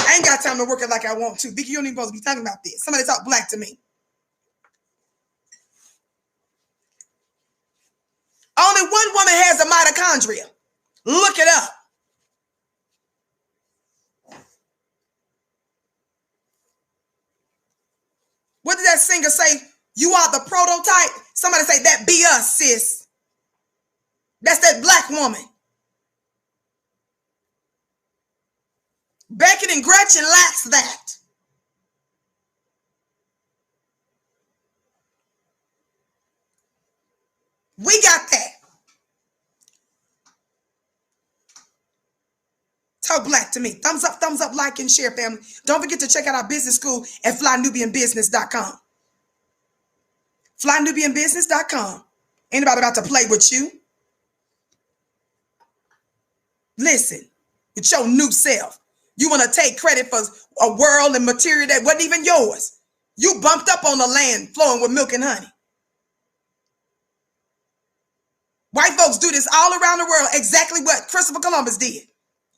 Speaker 1: I ain't got time to work it like I want to. Vicky, you don't even supposed to be talking about this. Somebody talk black to me. Only one woman has a mitochondria. Look it up. What did that singer say? You are the prototype. Somebody say, that be us, sis. That's that black woman. Beckett and Gretchen lacks that. We got that. Talk black to me. Thumbs up, like, and share, family. Don't forget to check out our business school at flynubianbusiness.com. flynubianbusiness.com. Anybody about to play with you? Listen, with your new self. You want to take credit for a world and material that wasn't even yours. You bumped up on the land flowing with milk and honey. White folks do this all around the world, exactly what Christopher Columbus did.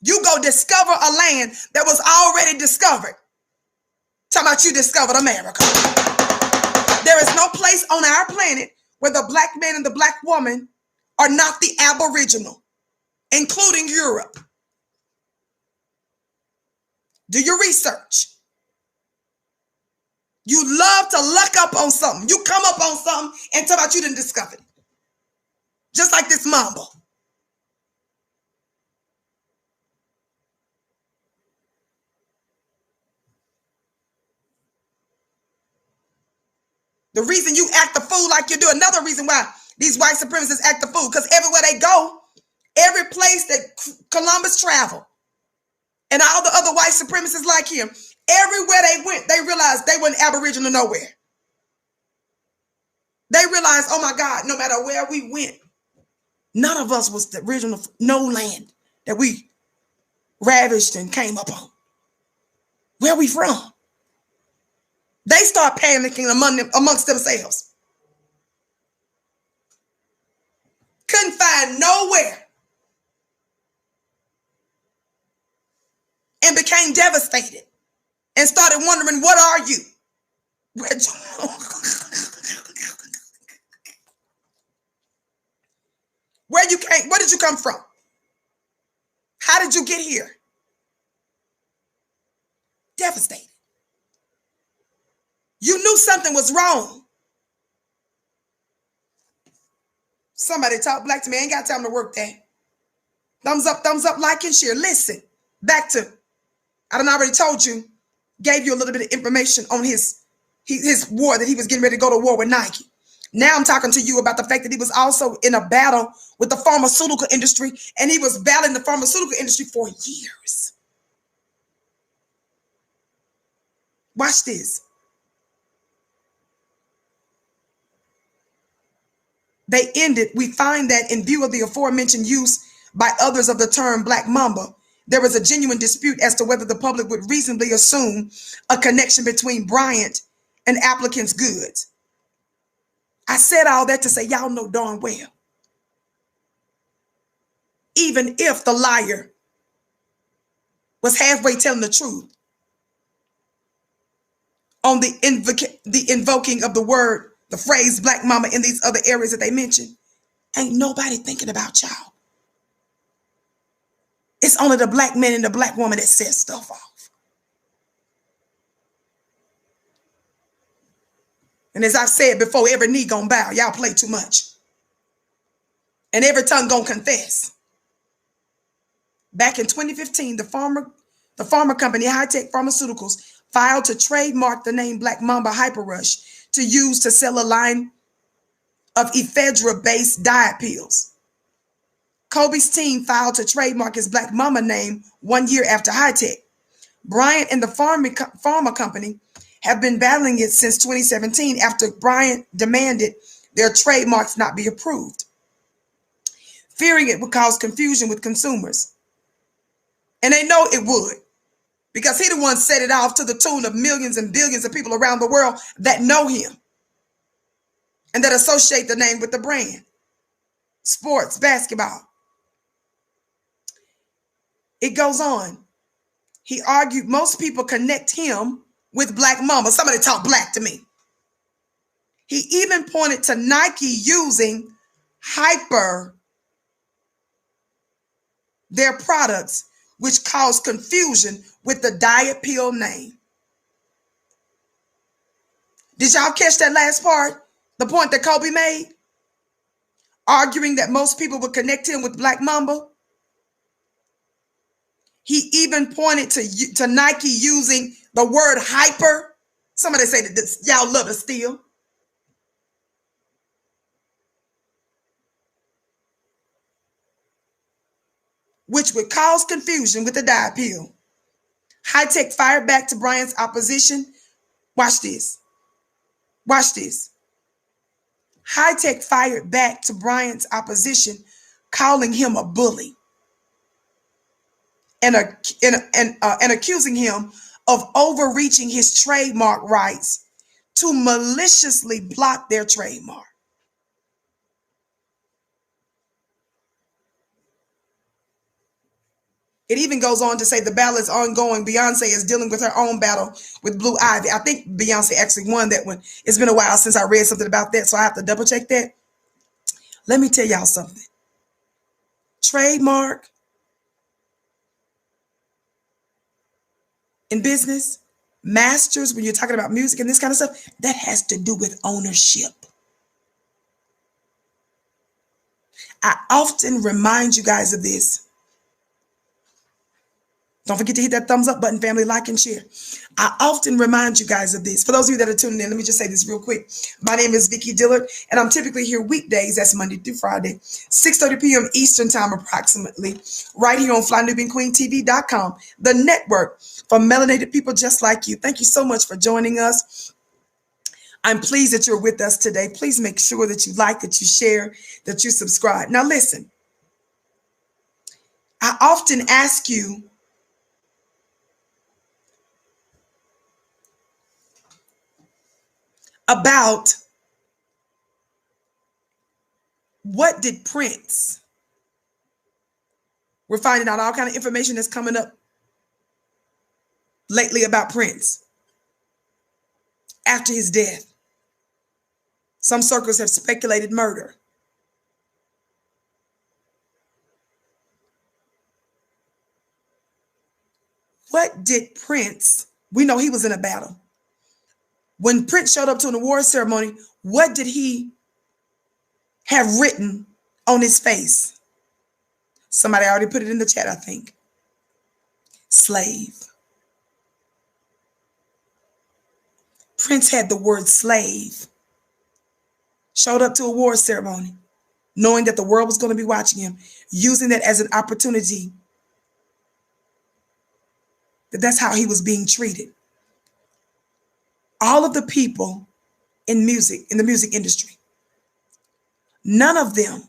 Speaker 1: You go discover a land that was already discovered. Talking about you discovered America. There is no place on our planet where the black man and the black woman are not the aboriginal, including Europe. Do your research. You love to luck up on something. You come up on something and talk about you didn't discover it. Just like this mamba. The reason you act the fool like you do, another reason why these white supremacists act the fool, because everywhere they go, every place that Columbus traveled, and all the other white supremacists like him, everywhere they went, they realized they weren't aboriginal nowhere. They realized, oh my God, no matter where we went, none of us was the original, no land that we ravished and came up on. Where are we from? They start panicking amongst themselves. Couldn't find nowhere. And became devastated. And started wondering, what are you? Where you came, where did you come from? How did you get here? Devastated. You knew something was wrong. Somebody talk black to me. I ain't got time to work that. Thumbs up, like, and share. Listen, back to, I done already told you, gave you a little bit of information on his war, that he was getting ready to go to war with Nike. Now I'm talking to you about the fact that he was also in a battle with the pharmaceutical industry, and he was battling the pharmaceutical industry for years. Watch this. They ended, we find that in view of the aforementioned use by others of the term Black Mamba, there was a genuine dispute as to whether the public would reasonably assume a connection between Bryant and applicants' goods. I said all that to say, y'all know darn well, even if the liar was halfway telling the truth on the invoking of the word, the phrase Black Mama in these other areas that they mentioned, ain't nobody thinking about y'all. It's only the black man and the black woman that says stuff off. And as I've said before, every knee gonna bow. Y'all play too much. And every tongue gonna confess. Back in 2015, the pharma company High-Tech Pharmaceuticals filed to trademark the name Black Mamba Hyper Rush to use to sell a line of ephedra-based diet pills. Kobe's team filed to trademark his Black Mama name 1 year after High-Tech. Bryant and the pharma company have been battling it since 2017 after Bryant demanded their trademarks not be approved, fearing it would cause confusion with consumers. And they know it would, because he the one set it off to the tune of millions and billions of people around the world that know him and that associate the name with the brand. Sports, basketball. It goes on. He argued most people connect him with Black Mama. Somebody talk black to me. He even pointed to Nike using Hyper, their products, which caused confusion with the diet pill name. Did y'all catch that last part? The point that Kobe made? Arguing that most people would connect him with Black Mamba. He even pointed to Nike using the word hyper. Somebody say that y'all love to steal. Which would cause confusion with the dye pill. High-tech fired back to Bryant's opposition. Watch this. Watch this. High-tech fired back to Bryant's opposition, calling him a bully and accusing him of overreaching his trademark rights to maliciously block their trademark. It even goes on to say the battle is ongoing. Beyonce is dealing with her own battle with Blue Ivy. I think Beyonce actually won that one. It's been a while since I read something about that, so I have to double check that. Let me tell y'all something. Trademark in business, masters, when you're talking about music and this kind of stuff, that has to do with ownership. I often remind you guys of this. Don't forget to hit that thumbs up button, family, like and share. I often remind you guys of this. For those of you that are tuning in, let me just say this real quick. My name is Vicki Dillard, and I'm typically here weekdays. That's Monday through Friday, 6:30 p.m. Eastern time approximately, right here on FlyNubianQueenTV.com, the network for melanated people just like you. Thank you so much for joining us. I'm pleased that you're with us today. Please make sure that you like, that you share, that you subscribe. Now listen, I often ask you, about what did Prince, we're finding out all kind of information that's coming up lately about Prince after his death. Some circles have speculated murder. What did Prince, we know he was in a battle. When Prince showed up to an award ceremony, what did he have written on his face? Somebody already put it in the chat, I think. Slave. Prince had the word slave. Showed up to a award ceremony, knowing that the world was going to be watching him, using that as an opportunity. That's how he was being treated. All of the people in music, in the music industry, none of them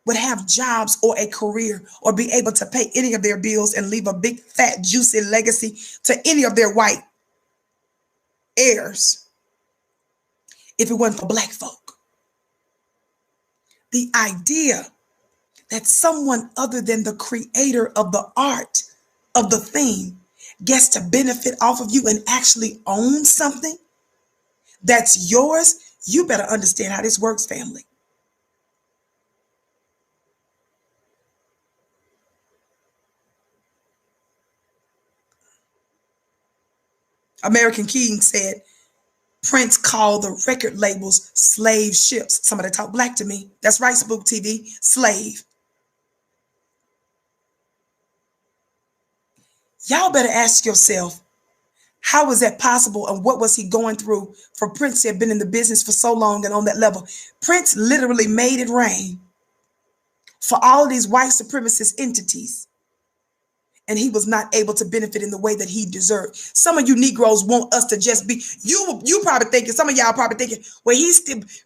Speaker 1: would have jobs or a career or be able to pay any of their bills and leave a big, fat, juicy legacy to any of their white heirs if it wasn't for Black folk. The idea that someone other than the creator of the art of the thing gets to benefit off of you and actually own something that's yours, you better understand how this works, family. American King said, Prince called the record labels slave ships. Somebody talk Black to me. That's right, Spook TV, slave. Y'all better ask yourself, how was that possible and what was he going through for Prince to have been in the business for so long and on that level? Prince literally made it rain for all of these white supremacist entities, and he was not able to benefit in the way that he deserved. Some of you Negroes want us to just be, you probably thinking, some of y'all probably thinking, well,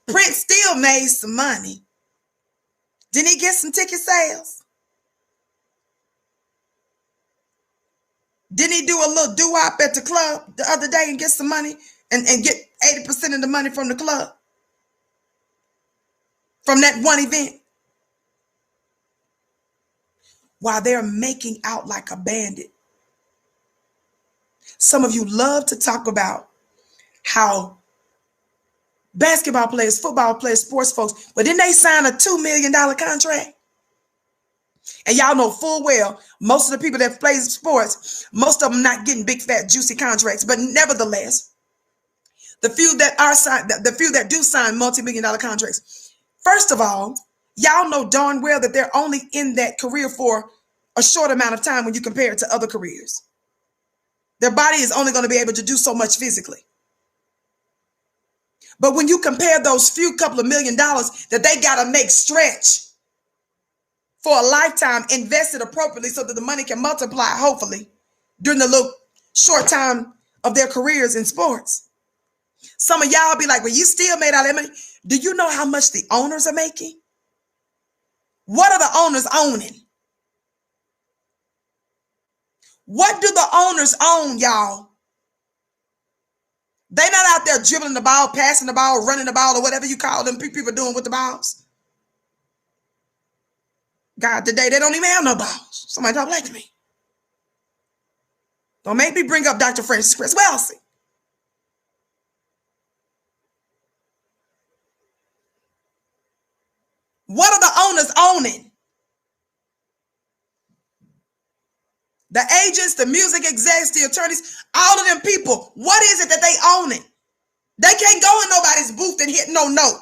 Speaker 1: Prince still made some money. Didn't he get some ticket sales? Didn't he do a little doo-wop at the club the other day and get some money and get 80% of the money from the club? From that one event? While they're making out like a bandit. Some of you love to talk about how basketball players, football players, sports folks, but didn't they sign a $2 million contract? And y'all know full well, most of the people that play sports, most of them not getting big, fat, juicy contracts. But nevertheless, The few that are signed, the few that do sign multi-million-dollar contracts. First of all, y'all know darn well that they're only in that career for a short amount of time when you compare it to other careers. Their body is only going to be able to do so much physically. But when you compare those few couple of $1 million that they got to make stretch for a lifetime, invested appropriately so that the money can multiply, hopefully, during the little short time of their careers in sports. Some of y'all be like, well, you still made all that money. Do you know how much the owners are making? What are the owners owning? What do the owners own, y'all? They're not out there dribbling the ball, passing the ball, running the ball, or whatever you call them people doing with the balls. God, today they don't even have no balls. Somebody talk back to me. Don't make me bring up Dr. Francis Chris Wellesley. What are the owners owning? The agents, the music execs, the attorneys, all of them people. What is it that they own it? They can't go in nobody's booth and hit no note.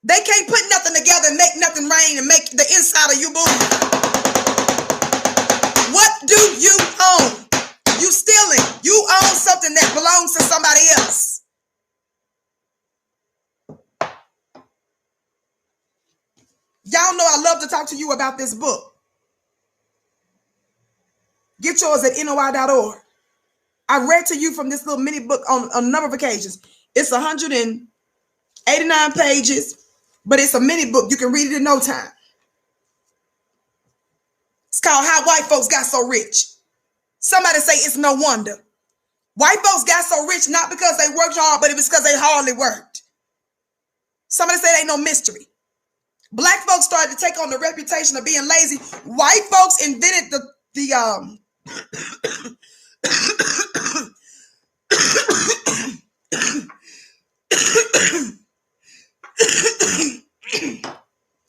Speaker 1: They can't put nothing together and make nothing rain and make the inside of you move. What do you own? You stealing. You own something that belongs to somebody else. Y'all know I love to talk to you about this book. Get yours at NOI.org. I read to you from this little mini book on a number of occasions. It's 189 pages, but it's a mini book. You can read it in no time. It's called How White Folks Got So Rich. Somebody say it's no wonder. White folks got so rich not because they worked hard, but it was because they hardly worked. Somebody say it ain't no mystery. Black folks started to take on the reputation of being lazy. White folks invented the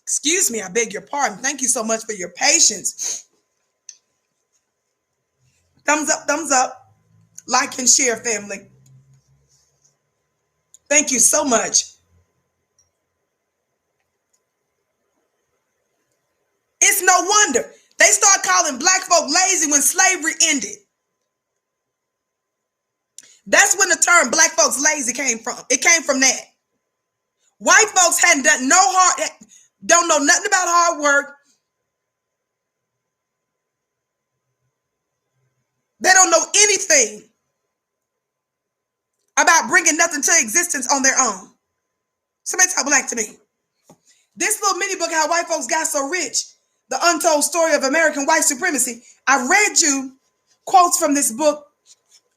Speaker 1: excuse me, I beg your pardon. Thank you so much for your patience. Thumbs up. Like and share, family. Thank you so much. It's no wonder they start calling black folk lazy when slavery ended. That's when the term black folks lazy came from. It came from that. White folks hadn't done don't know nothing about hard work. They don't know anything about bringing nothing to existence on their own. Somebody talk black to me. This little mini book, How White Folks Got So Rich, The Untold Story of American White Supremacy. I read you quotes from this book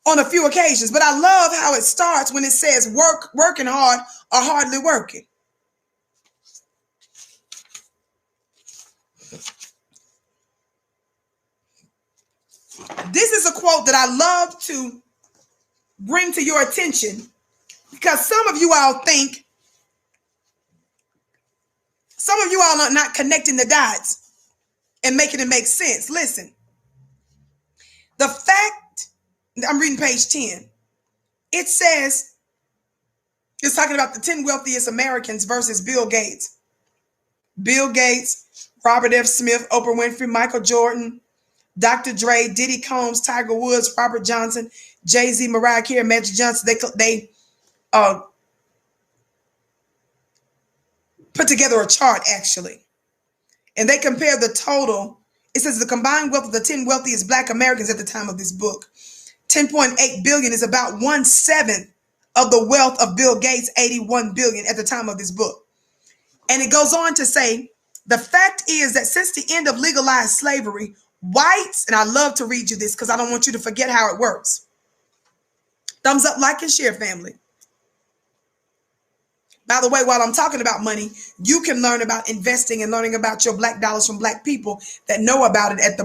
Speaker 1: on a few occasions, but I love how it starts when it says working hard or hardly working. This is a quote that I love to bring to your attention because some of you all are not connecting the dots and making it make sense. Listen, the fact, I'm reading page 10. It says, it's talking about the 10 wealthiest Americans versus Bill Gates. Bill Gates, Robert F. Smith, Oprah Winfrey, Michael Jordan, Dr. Dre, Diddy Combs, Tiger Woods, Robert Johnson, Jay-Z, Mariah Carey, Magic Johnson. They put together a chart, actually. And they compare the total. It says the combined wealth of the 10 wealthiest black Americans at the time of this book. 10.8 billion is about 1/7 of the wealth of Bill Gates, 81 billion at the time of this book. And it goes on to say, the fact is that since the end of legalized slavery, whites, and I love to read you this because I don't want you to forget how it works. Thumbs up, like, and share, family. By the way, while I'm talking about money, you can learn about investing and learning about your black dollars from black people that know about it at the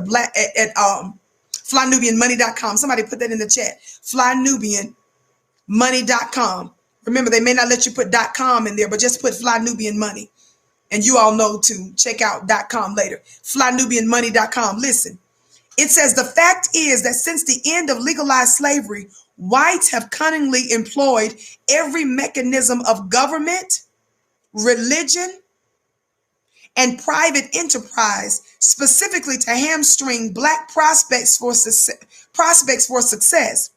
Speaker 1: flynubianmoney.com. Somebody put that in the chat. Flynubianmoney.com. Remember, they may not let you put .com in there, but just put Flynubian Money. And you all know to check out .com later. Flynubianmoney.com. Listen, it says the fact is that since the end of legalized slavery, whites have cunningly employed every mechanism of government, religion, and private enterprise specifically to hamstring black prospects for success.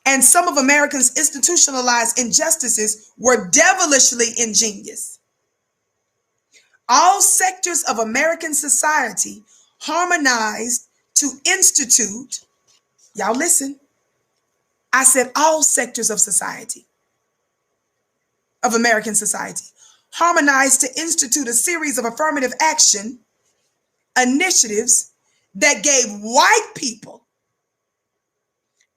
Speaker 1: And some of America's institutionalized injustices were devilishly ingenious. All sectors of American society harmonized to institute, y'all listen, I said all sectors of society, of American society, harmonized to institute a series of affirmative action initiatives that gave white people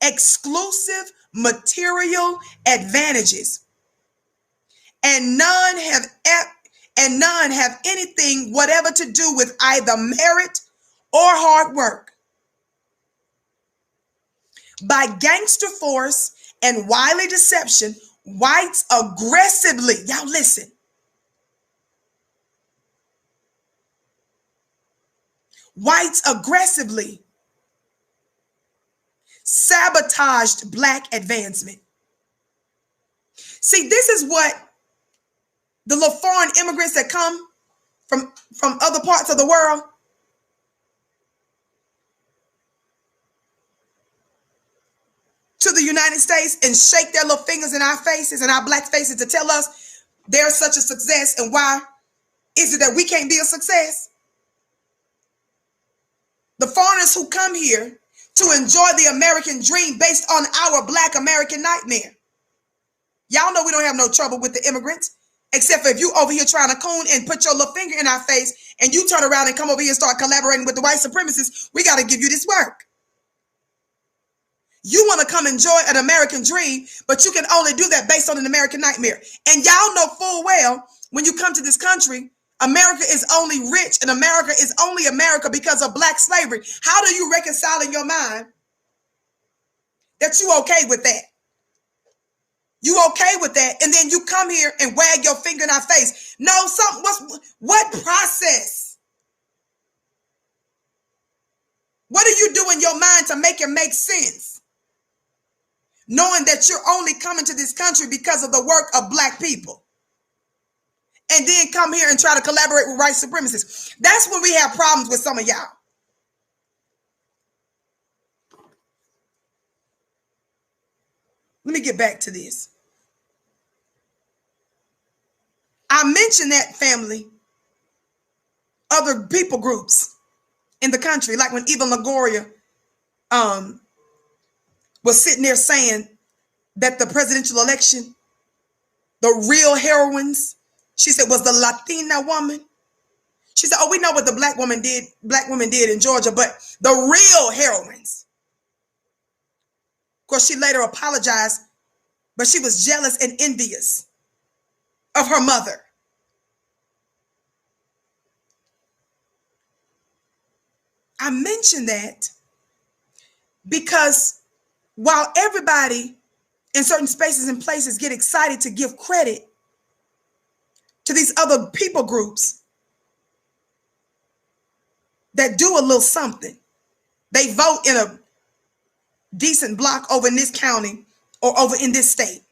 Speaker 1: exclusive material advantages, and none have anything whatever to do with either merit or hard work. By gangster force and wily deception, whites aggressively, y'all listen, whites aggressively sabotaged black advancement. See, this is what the little foreign immigrants that come from other parts of the world, to the United States and shake their little fingers in our faces and our black faces to tell us they're such a success, and why is it that we can't be a success? The foreigners who come here to enjoy the American dream based on our black American nightmare. Y'all know we don't have no trouble with the immigrants, except for if you over here trying to coon and put your little finger in our face and you turn around and come over here and start collaborating with the white supremacists. We got to give you this work. You want to come enjoy an American dream, but you can only do that based on an American nightmare. And y'all know full well, when you come to this country, America is only rich and America is only America because of black slavery. How do you reconcile in your mind that you okay with that? You okay with that? And then you come here and wag your finger in our face. No, what process? What do you do in your mind to make it make sense? Knowing that you're only coming to this country because of the work of black people. And then come here and try to collaborate with white supremacists. That's when we have problems with some of y'all. Let me get back to this. I mentioned that, family, other people groups in the country, like when Eva Longoria was sitting there saying that the presidential election, the real heroines, she said, was the Latina woman. She said, oh, we know what the black women did in Georgia, but the real heroines. Of course, she later apologized, but she was jealous and envious of her mother. I mention that because while everybody in certain spaces and places get excited to give credit to these other people groups that do a little something, they vote in a decent block over in this county or over in this state.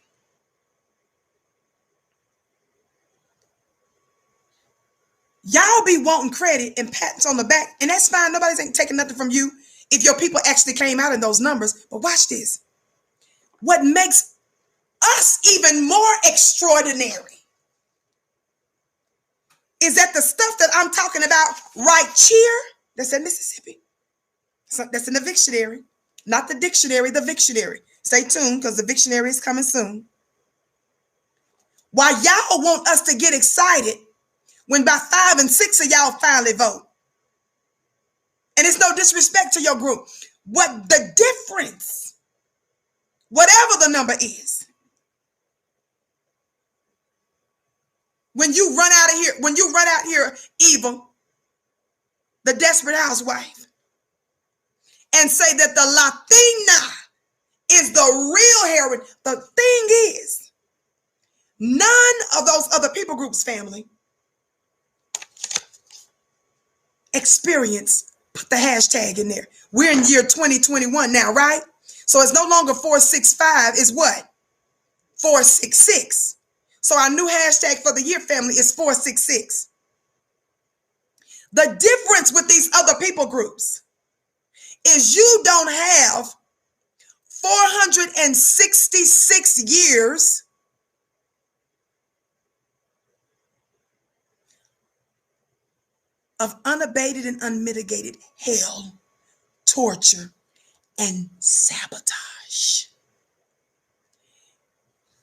Speaker 1: Y'all be wanting credit and pats on the back, and that's fine. Nobody's ain't taking nothing from you if your people actually came out in those numbers. But watch this. What makes us even more extraordinary is that the stuff that I'm talking about right here, that's in Mississippi. That's in the dictionary, not the dictionary, the dictionary. Stay tuned because the dictionary is coming soon. While y'all want us to get excited when by 5 and 6 of y'all finally vote. And it's no disrespect to your group. What the difference, whatever the number is, when you run out here, Eva, the desperate housewife, and say that the Latina is the real heroine, the thing is, none of those other people groups, family, experience Put the hashtag in there. We're in year 2021 now, right? So it's no longer 465, it's what? 466. So our new hashtag for the year, family, is 466. The difference with these other people groups is you don't have 466 years of unabated and unmitigated hell, torture, and sabotage.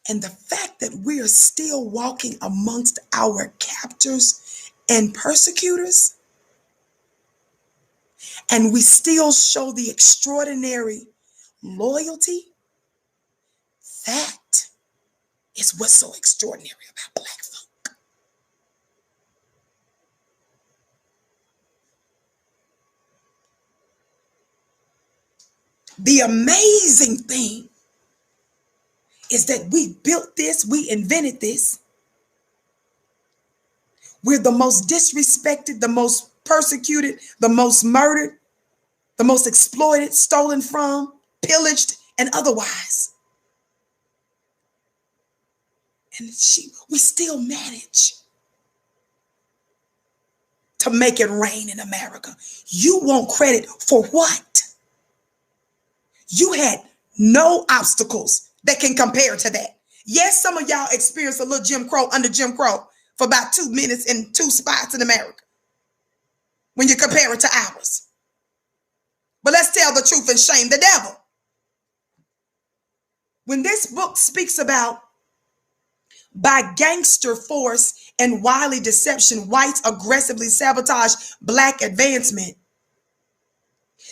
Speaker 1: And the fact that we are still walking amongst our captors and persecutors, and we still show the extraordinary loyalty, that is what's so extraordinary about Black folk. The amazing thing is that we built this, we invented this. We're the most disrespected, the most persecuted, the most murdered, the most exploited, stolen from, pillaged, and otherwise. And we still manage to make it rain in America. You want credit for what? You had no obstacles that can compare to that. Yes, some of y'all experienced a little Jim Crow under Jim Crow for about 2 minutes in 2 spots in America when you compare it to ours. But let's tell the truth and shame the devil. When this book speaks about by gangster force and wily deception, whites aggressively sabotage Black advancement,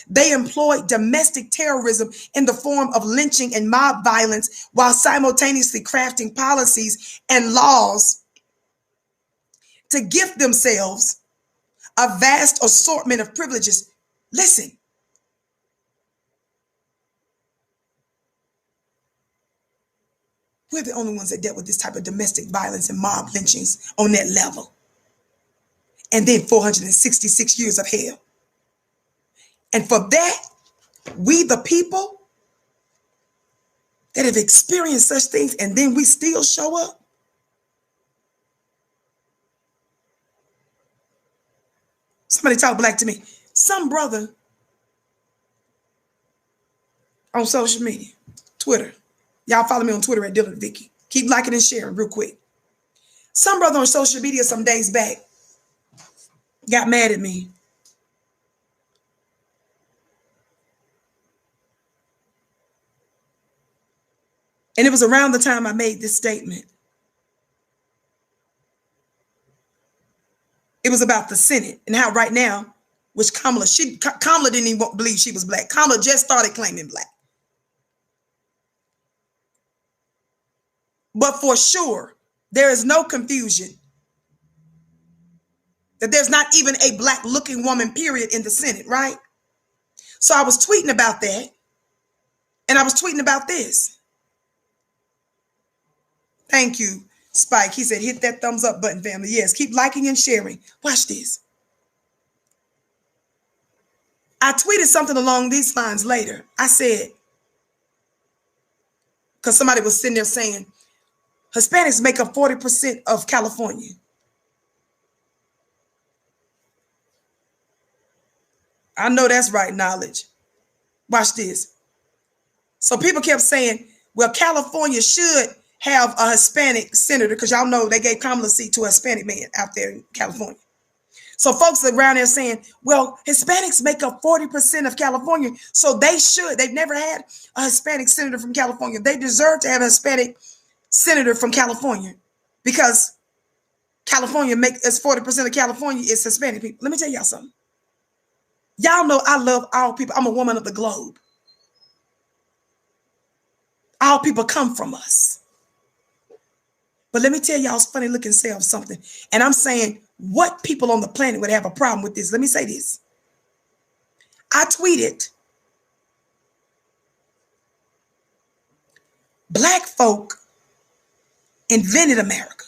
Speaker 1: they employed domestic terrorism in the form of lynching and mob violence while simultaneously crafting policies and laws to gift themselves a vast assortment of privileges. Listen, we're the only ones that dealt with this type of domestic violence and mob lynchings on that level. And then 466 years of hell. And for that, we the people that have experienced such things, and then we still show up. Somebody talk black to me. Some brother on social media, Twitter. Y'all follow me on Twitter at Dillard Vicky. Keep liking and sharing real quick. Some brother on social media some days back got mad at me. And it was around the time I made this statement. It was about the Senate and how right now, which Kamala didn't even believe she was Black. Kamala just started claiming Black. But for sure, there is no confusion that there's not even a Black looking woman, period, in the Senate, right? So I was tweeting about that. And I was tweeting about this. Thank you, Spike. He said, hit that thumbs up button, family. Yes, keep liking and sharing. Watch this. I tweeted something along these lines later. I said, because somebody was sitting there saying, Hispanics make up 40% of California. I know that's right knowledge. Watch this. So people kept saying, well, California should have a Hispanic senator, because y'all know they gave Kamala a seat to a Hispanic man out there in California. So folks around there saying, well, Hispanics make up 40% of California, so they should. They've never had a Hispanic senator from California. They deserve to have a Hispanic senator from California because California as 40% of California is Hispanic people. Let me tell y'all something. Y'all know I love all people. I'm a woman of the globe. All people come from us. But let me tell y'all's funny looking self something. And I'm saying, what people on the planet would have a problem with this? Let me say this. I tweeted, Black folk invented America.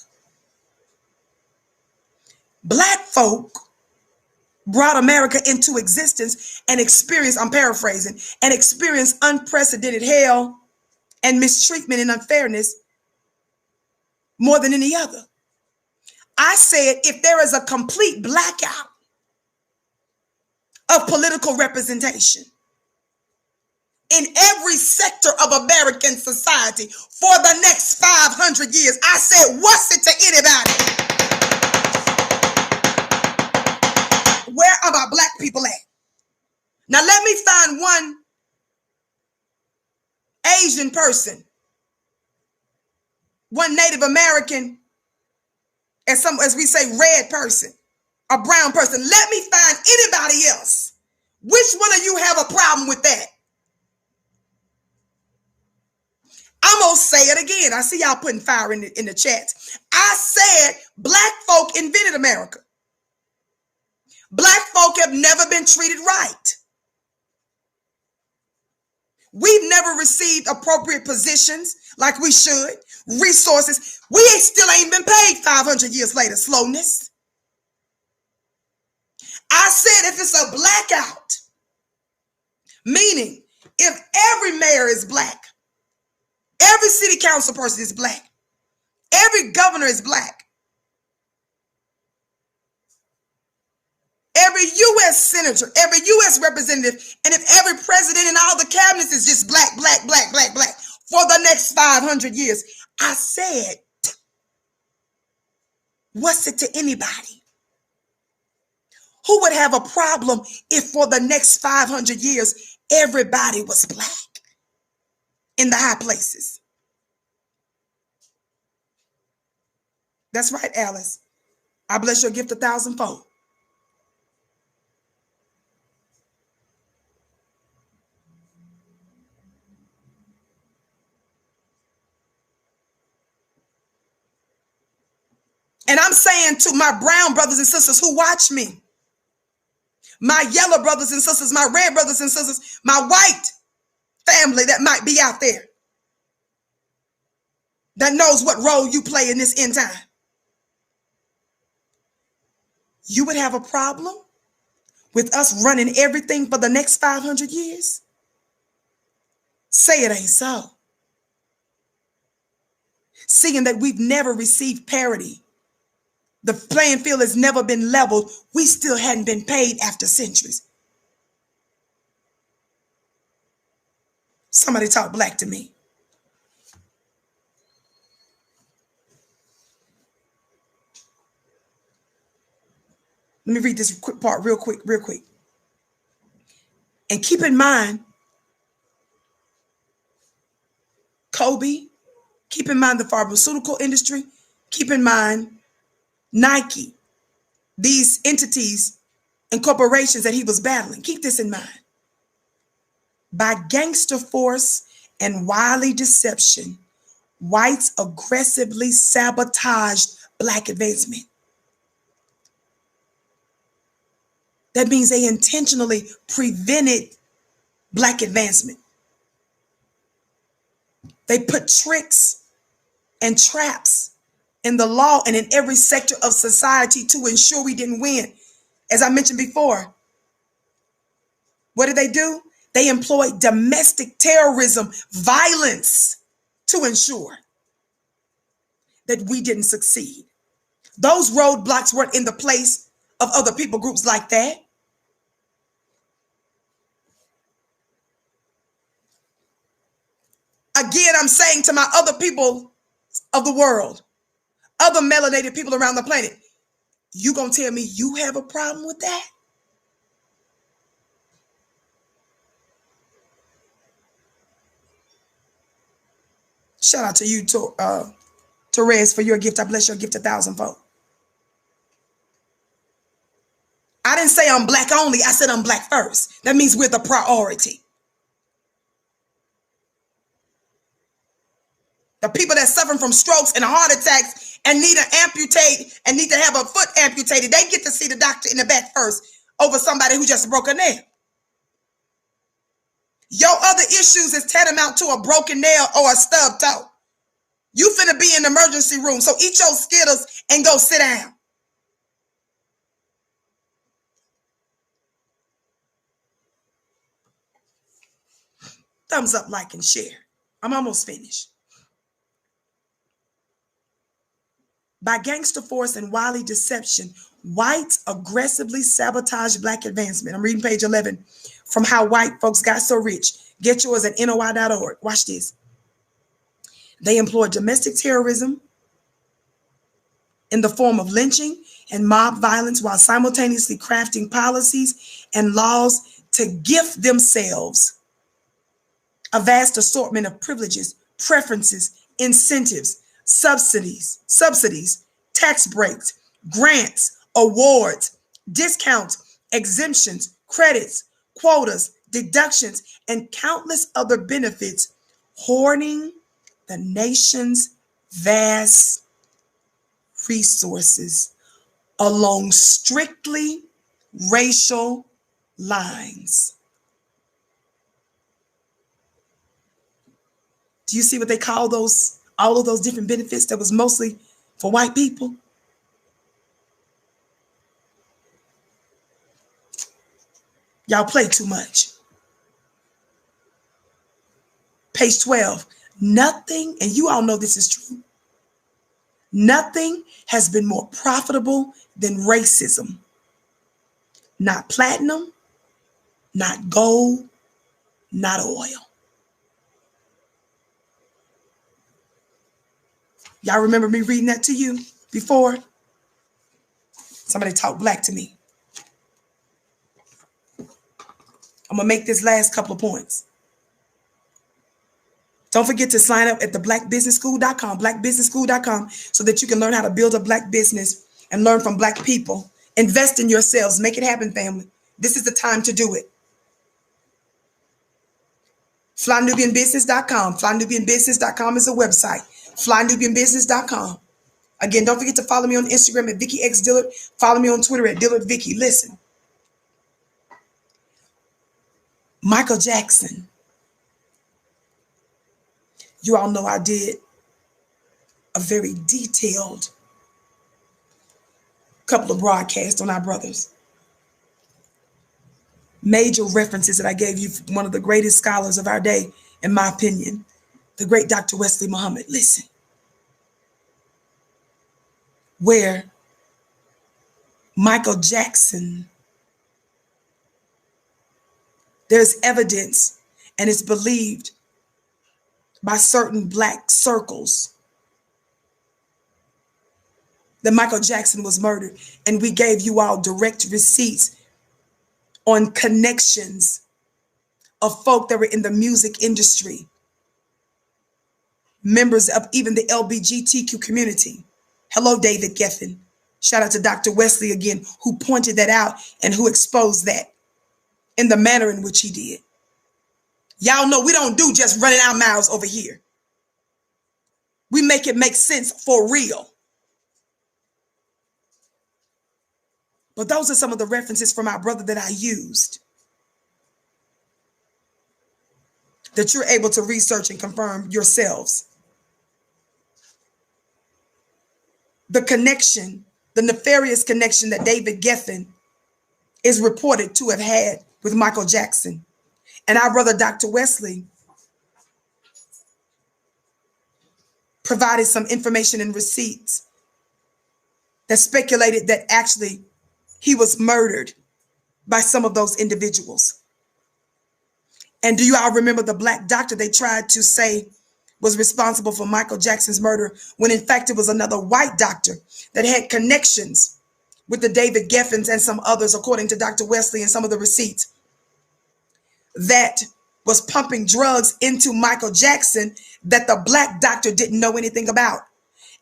Speaker 1: Black folk brought America into existence and experienced, I'm paraphrasing, and experienced unprecedented hell and mistreatment and unfairness more than any other. I said, if there is a complete blackout of political representation in every sector of American society for the next 500 years, I said, what's it to anybody? Where are our black people at? Now let me find one Asian person, one Native American, as we say, red person, a brown person. Let me find anybody else. Which one of you have a problem with that? I'm going to say it again. I see y'all putting fire in the chat. I said black folk invented America. Black folk have never been treated right. We've never received appropriate positions like we should, resources. We still ain't been paid 500 years later. Slowness. I said if it's a blackout, meaning if every mayor is black, every city council person is black, every governor is black, every U.S. senator, every U.S. representative, and if every president and all the cabinets is just black, black, black, black, black for the next 500 years, I said, what's it to anybody? Who would have a problem if for the next 500 years, everybody was black in the high places? That's right, Alice. I bless your gift 1,000-fold. And I'm saying to my brown brothers and sisters who watch me, my yellow brothers and sisters, my red brothers and sisters, my white family that might be out there that knows what role you play in this end time. You would have a problem with us running everything for the next 500 years? Say it ain't so. Seeing that we've never received parity, the playing field has never been leveled, we still hadn't been paid after centuries. Somebody talk black to me. Let me read this quick part real quick. And keep in mind, Kobe, keep in mind the pharmaceutical industry, keep in mind Nike, these entities and corporations that he was battling. Keep this in mind. By gangster force and wily deception, whites aggressively sabotaged black advancement. That means they intentionally prevented black advancement. They put tricks and traps in the law and in every sector of society to ensure we didn't win. As I mentioned before, what did they do? They employed domestic terrorism, violence to ensure that we didn't succeed. Those roadblocks weren't in the place of other people groups like that. Again, I'm saying to my other people of the world, other melanated people around the planet, you gonna tell me you have a problem with that? Shout out to you, Therese, for your gift. I bless your gift 1,000-fold. I didn't say I'm black only. I said I'm black first. That means we're the priority. The people that suffering from strokes and heart attacks and need to amputate and need to have a foot amputated, they get to see the doctor in the back first over somebody who just broke a nail. Your other issues is tantamount to a broken nail or a stubbed toe. You finna be in the emergency room, so eat your Skittles and go sit down. Thumbs up, like, and share. I'm almost finished. By gangster force and wily deception, whites aggressively sabotage Black advancement. I'm reading page 11 from How White Folks Got So Rich. Get yours at NOI.org. Watch this. They employ domestic terrorism in the form of lynching and mob violence while simultaneously crafting policies and laws to gift themselves a vast assortment of privileges, preferences, incentives, subsidies, tax breaks, grants, awards, discounts, exemptions, credits, quotas, deductions, and countless other benefits, hoarding the nation's vast resources along strictly racial lines. Do you see what they call those, all of those different benefits that was mostly for white people? Y'all play too much. Page 12. Nothing, and you all know this is true, nothing has been more profitable than racism. Not platinum, not gold, not oil. Y'all remember me reading that to you before? Somebody talk black to me. I'm going to make this last couple of points. Don't forget to sign up at the blackbusinessschool.com, blackbusinessschool.com, so that you can learn how to build a Black business and learn from Black people. Invest in yourselves. Make it happen, family. This is the time to do it. FlyNubianBusiness.com. FlyNubianBusiness.com is a website. FlyNubianBusiness.com. Again, don't forget to follow me on Instagram at Vicky X Dillard. Follow me on Twitter at Dillard Vicky. Listen. Michael Jackson. You all know I did a very detailed couple of broadcasts on our brothers. Major references that I gave you from one of the greatest scholars of our day, in my opinion, the great Dr. Wesley Muhammad. Listen, where Michael Jackson, there's evidence, and it's believed by certain Black circles that Michael Jackson was murdered. And we gave you all direct receipts on connections of folk that were in the music industry, members of even the LGBTQ community. Hello, David Geffen. Shout out to Dr. Wesley again, who pointed that out and who exposed that in the manner in which he did. Y'all know we don't do just running our mouths over here. We make it make sense for real. But those are some of the references from our brother that I used, that you're able to research and confirm yourselves. The connection, the nefarious connection that David Geffen is reported to have had with Michael Jackson. And our brother Dr. Wesley provided some information and receipts that speculated that actually he was murdered by some of those individuals. And do you all remember the Black doctor they tried to say was responsible for Michael Jackson's murder, when in fact it was another white doctor that had connections with the David Geffens and some others, according to Dr. Wesley and some of the receipts, that was pumping drugs into Michael Jackson that the Black doctor didn't know anything about.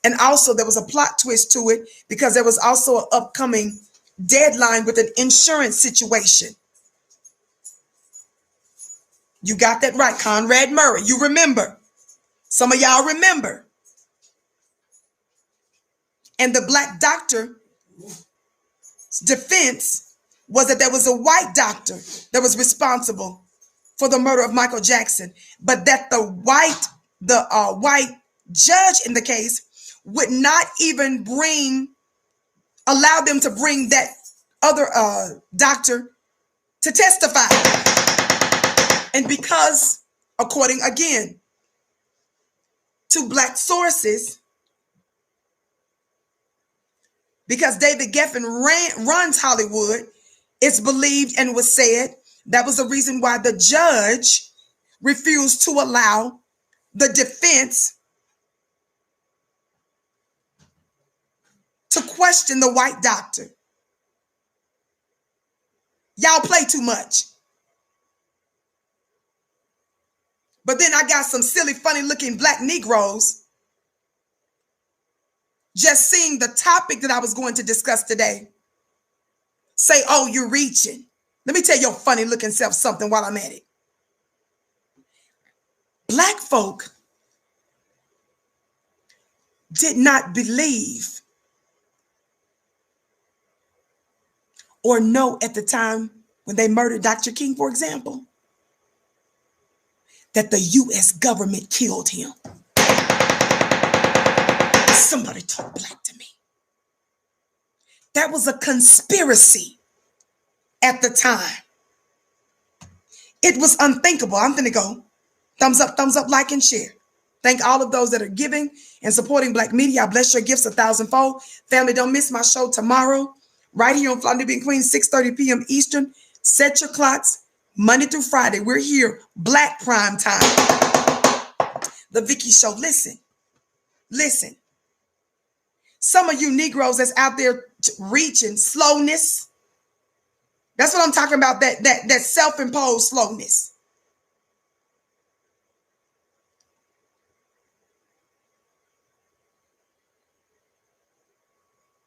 Speaker 1: And also there was a plot twist to it, because there was also an upcoming deadline with an insurance situation. You got that right, Conrad Murray. You remember. Some of y'all remember. And the Black doctor's defense was that there was a white doctor that was responsible for the murder of Michael Jackson, but that the white judge in the case would not even allow them to bring that other doctor to testify. And because according again to Black sources, because David Geffen runs Hollywood, it's believed and was said that was the reason why the judge refused to allow the defense to question the white doctor. Y'all play too much. But then I got some silly, funny looking Black Negroes just seeing the topic that I was going to discuss today say, oh, you're reaching. Let me tell your funny looking self something while I'm at it. Black folk did not believe or know at the time when they murdered Dr. King, for example, that the U.S. government killed him. Somebody talk black to me. That was a conspiracy at the time. It was unthinkable. I'm going to go. Thumbs up, like, and share. Thank all of those that are giving and supporting Black media. I bless your gifts 1,000-fold. Family, don't miss my show tomorrow, right here on Fly Nubian Queen, 6:30 p.m. Eastern. Set your clocks, Monday through Friday. We're here, Black prime time. The Vicky Show. Listen. Some of you Negroes that's out there reaching slowness. That's what I'm talking about, that self-imposed slowness.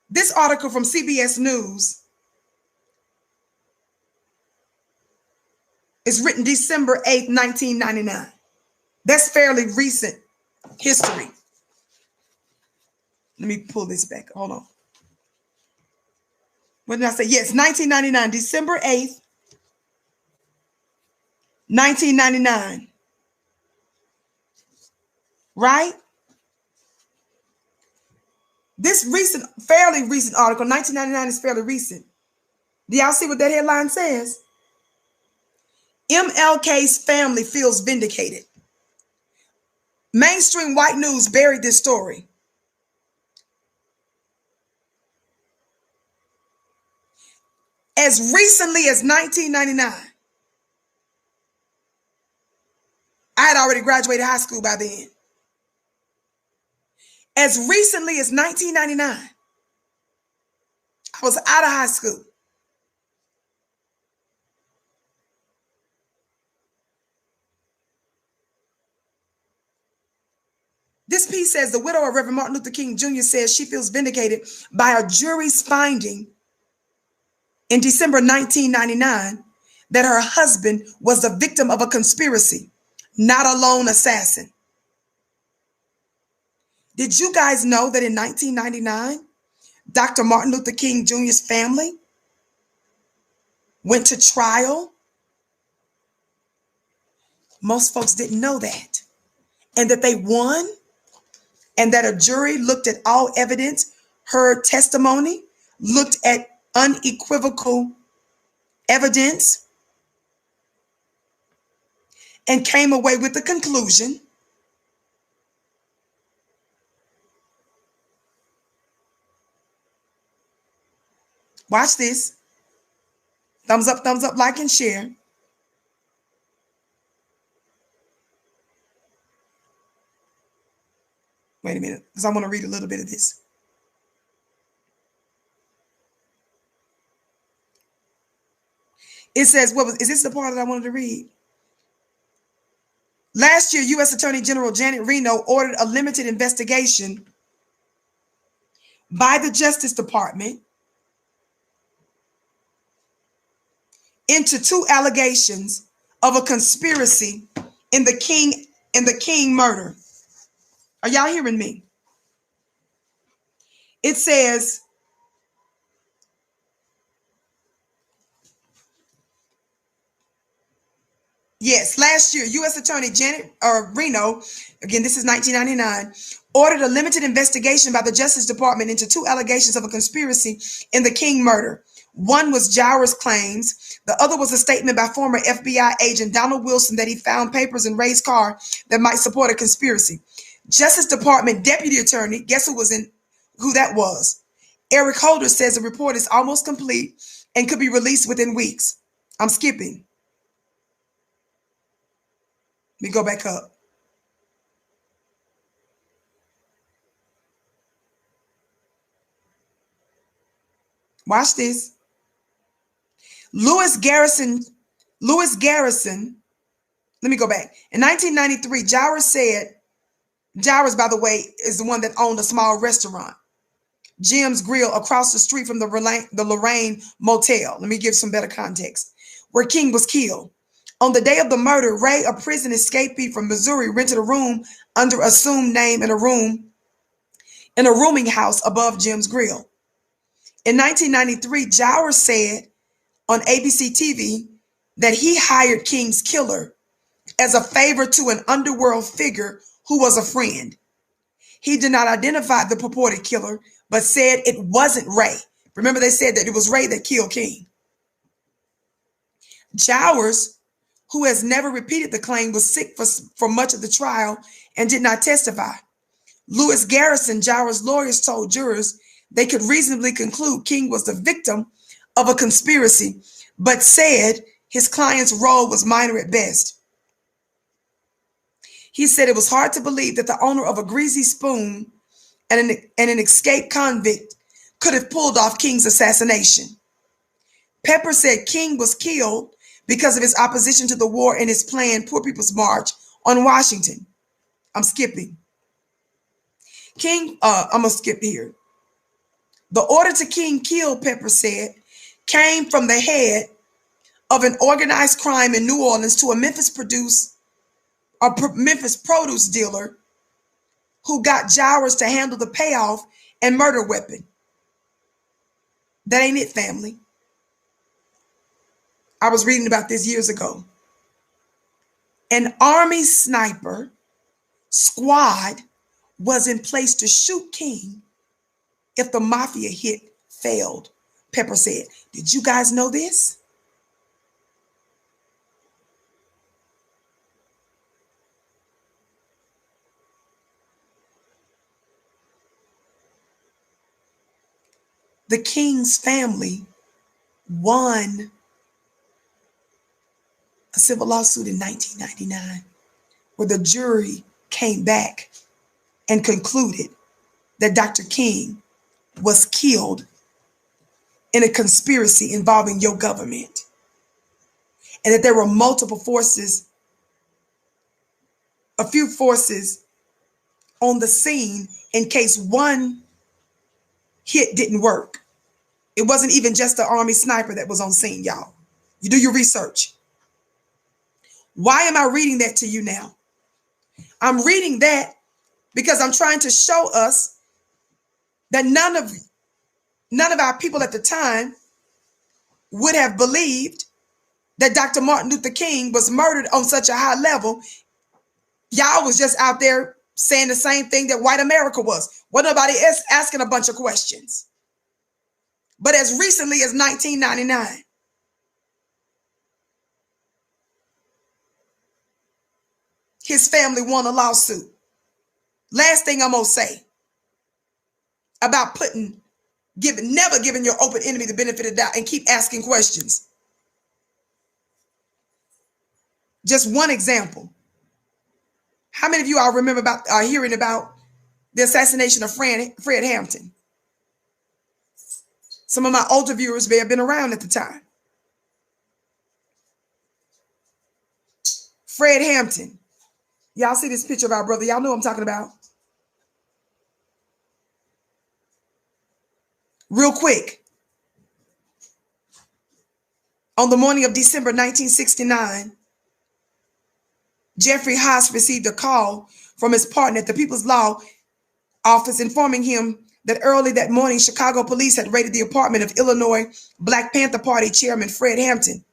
Speaker 1: This article from CBS News is written December 8th, 1999. That's fairly recent history. Let me pull this back. Hold on. What did I say? Yes, 1999, December 8th, 1999. Right? This fairly recent article, 1999 is fairly recent. Do y'all see what that headline says? MLK's family feels vindicated. Mainstream white news buried this story. As recently as 1999, I had already graduated high school by then. As recently as 1999, I was out of high school. This piece says the widow of Reverend Martin Luther King Jr. says she feels vindicated by a jury's finding in December 1999 that her husband was the victim of a conspiracy, not a lone assassin. Did you guys know that in 1999, Dr. Martin Luther King Jr.'s family went to trial? Most folks didn't know that. And that they won, and that a jury looked at all evidence, heard testimony, looked at unequivocal evidence, and came away with the conclusion watch this. Thumbs up, like, and share. Wait a minute, because I want to read a little bit of this. It says, is this the part that I wanted to read? Last year, U.S. Attorney General Janet Reno ordered a limited investigation by the Justice Department into 2 allegations of a conspiracy in the King murder. Are y'all hearing me? It says, yes, last year, U.S. Attorney Janet Reno, again, this is 1999, ordered a limited investigation by the Justice Department into 2 allegations of a conspiracy in the King murder. One was Jowers' claims. The other was a statement by former FBI agent Donald Wilson that he found papers in Ray's car that might support a conspiracy. Justice Department Deputy Attorney, guess who that was? Eric Holder says the report is almost complete and could be released within weeks. I'm skipping. Let me go back up. Watch this. Louis Garrison, let me go back. In 1993, Jowers, by the way, is the one that owned a small restaurant, Jim's Grill, across the street from the Lorraine Motel. Let me give some better context. Where King was killed. On the day of the murder, Ray, a prison escapee from Missouri, rented a room under assumed name in a rooming house above Jim's Grill. In 1993, Jowers said on ABC TV that he hired King's killer as a favor to an underworld figure who was a friend. He did not identify the purported killer, but said it wasn't Ray. Remember, they said that it was Ray that killed King. Jowers, who has never repeated the claim, was sick for much of the trial and did not testify. Louis Garrison, Jowers' lawyers, told jurors they could reasonably conclude King was the victim of a conspiracy, but said his client's role was minor at best. He said it was hard to believe that the owner of a greasy spoon and an escaped convict could have pulled off King's assassination. Pepper said King was killed because of his opposition to the war and his planned Poor People's March on Washington. I'm skipping. I'm going to skip here. The order to King kill, Pepper said, came from the head of an organized crime in New Orleans to a Memphis produce dealer who got Jowers to handle the payoff and murder weapon. That ain't it, family. I was reading about this years ago. An Army sniper squad was in place to shoot King if the mafia hit failed, Pepper said. Did you guys know this? The King's family won a civil lawsuit in 1999 where the jury came back and concluded that Dr. King was killed in a conspiracy involving your government, and that there were multiple forces, a few forces on the scene in case one hit didn't work. It wasn't even just the Army sniper that was on scene, y'all. You do your research. Why am I reading that to you now? I'm reading that because I'm trying to show us that none of our people at the time would have believed that Dr. Martin Luther King was murdered on such a high level. Y'all was just out there saying the same thing that white America was. Wasn't nobody else asking a bunch of questions. But as recently as 1999, his family won a lawsuit. Last thing I'm going to say about never giving your open enemy the benefit of the doubt and keep asking questions. Just one example. How many of you all remember hearing about the assassination of Fred Hampton? Some of my older viewers may have been around at the time. Fred Hampton. Y'all see this picture of our brother? Y'all know what I'm talking about. Real quick. On the morning of December 1969, Jeffrey Haas received a call from his partner at the People's Law Office informing him that early that morning, Chicago police had raided the apartment of Illinois Black Panther Party chairman Fred Hampton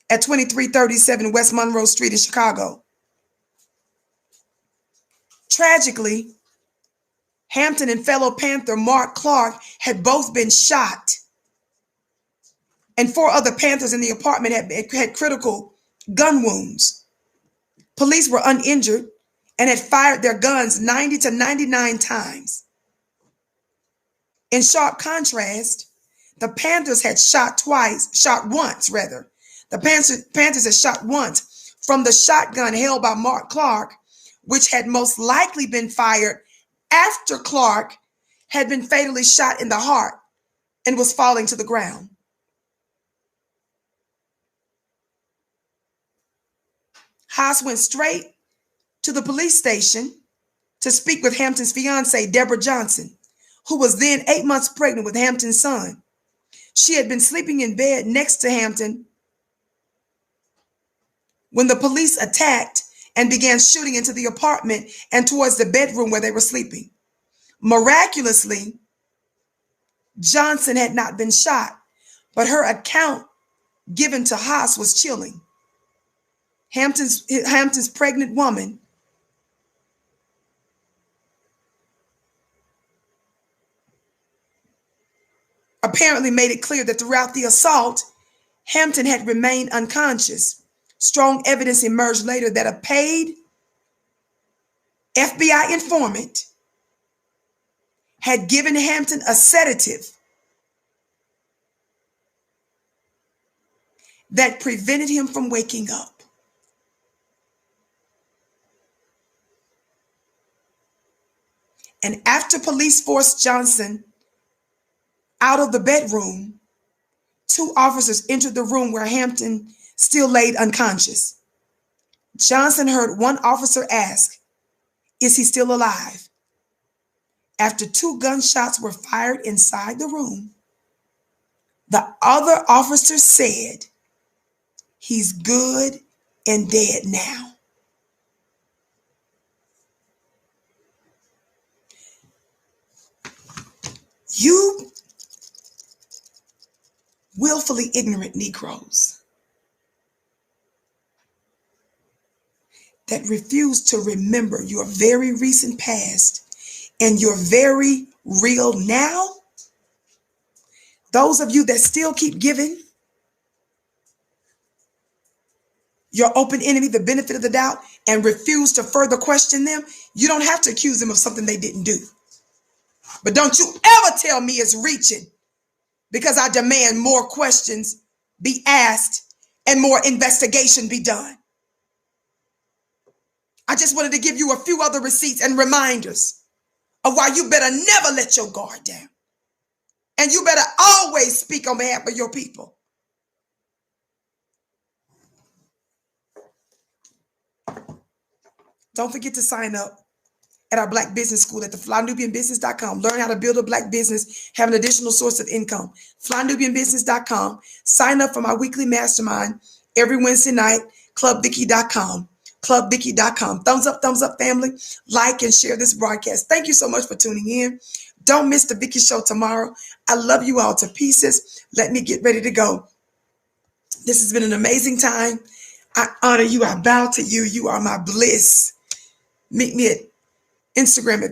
Speaker 1: at 2337 West Monroe Street in Chicago. Tragically, Hampton and fellow Panther Mark Clark had both been shot and 4 other Panthers in the apartment had critical gun wounds. Police were uninjured and had fired their guns 90 to 99 times. In sharp contrast, the Panthers had shot once. The Panthers had shot once from the shotgun held by Mark Clark, which had most likely been fired after Clark had been fatally shot in the heart and was falling to the ground. Haas went straight to the police station to speak with Hampton's fiancée, Deborah Johnson, who was then 8 months pregnant with Hampton's son. She had been sleeping in bed next to Hampton when the police attacked and began shooting into the apartment and towards the bedroom where they were sleeping. Miraculously, Johnson had not been shot, but her account given to Haas was chilling. Hampton's pregnant woman apparently made it clear that throughout the assault, Hampton had remained unconscious. Strong evidence emerged later that a paid FBI informant had given Hampton a sedative that prevented him from waking up. And after police forced Johnson out of the bedroom, 2 officers entered the room where Hampton still laid unconscious. Johnson heard one officer ask, "Is he still alive?" After 2 gunshots were fired inside the room, the other officer said, "He's good and dead now." You willfully ignorant Negroes that refuse to remember your very recent past and your very real now, those of you that still keep giving your open enemy the benefit of the doubt and refuse to further question them, you don't have to accuse them of something they didn't do. But don't you ever tell me it's reaching, because I demand more questions be asked and more investigation be done. I just wanted to give you a few other receipts and reminders of why you better never let your guard down. And you better always speak on behalf of your people. Don't forget to sign up at our Black Business School at the FlyNubianBusiness.com. Learn how to build a Black business, have an additional source of income. FlyNubianBusiness.com. Sign up for my weekly mastermind every Wednesday night. ClubVicky.com. ClubVicky.com. Thumbs up, family. Like and share this broadcast. Thank you so much for tuning in. Don't miss the Vicky Show tomorrow. I love you all to pieces. Let me get ready to go. This has been an amazing time. I honor you. I bow to you. You are my bliss. Meet me at Instagram at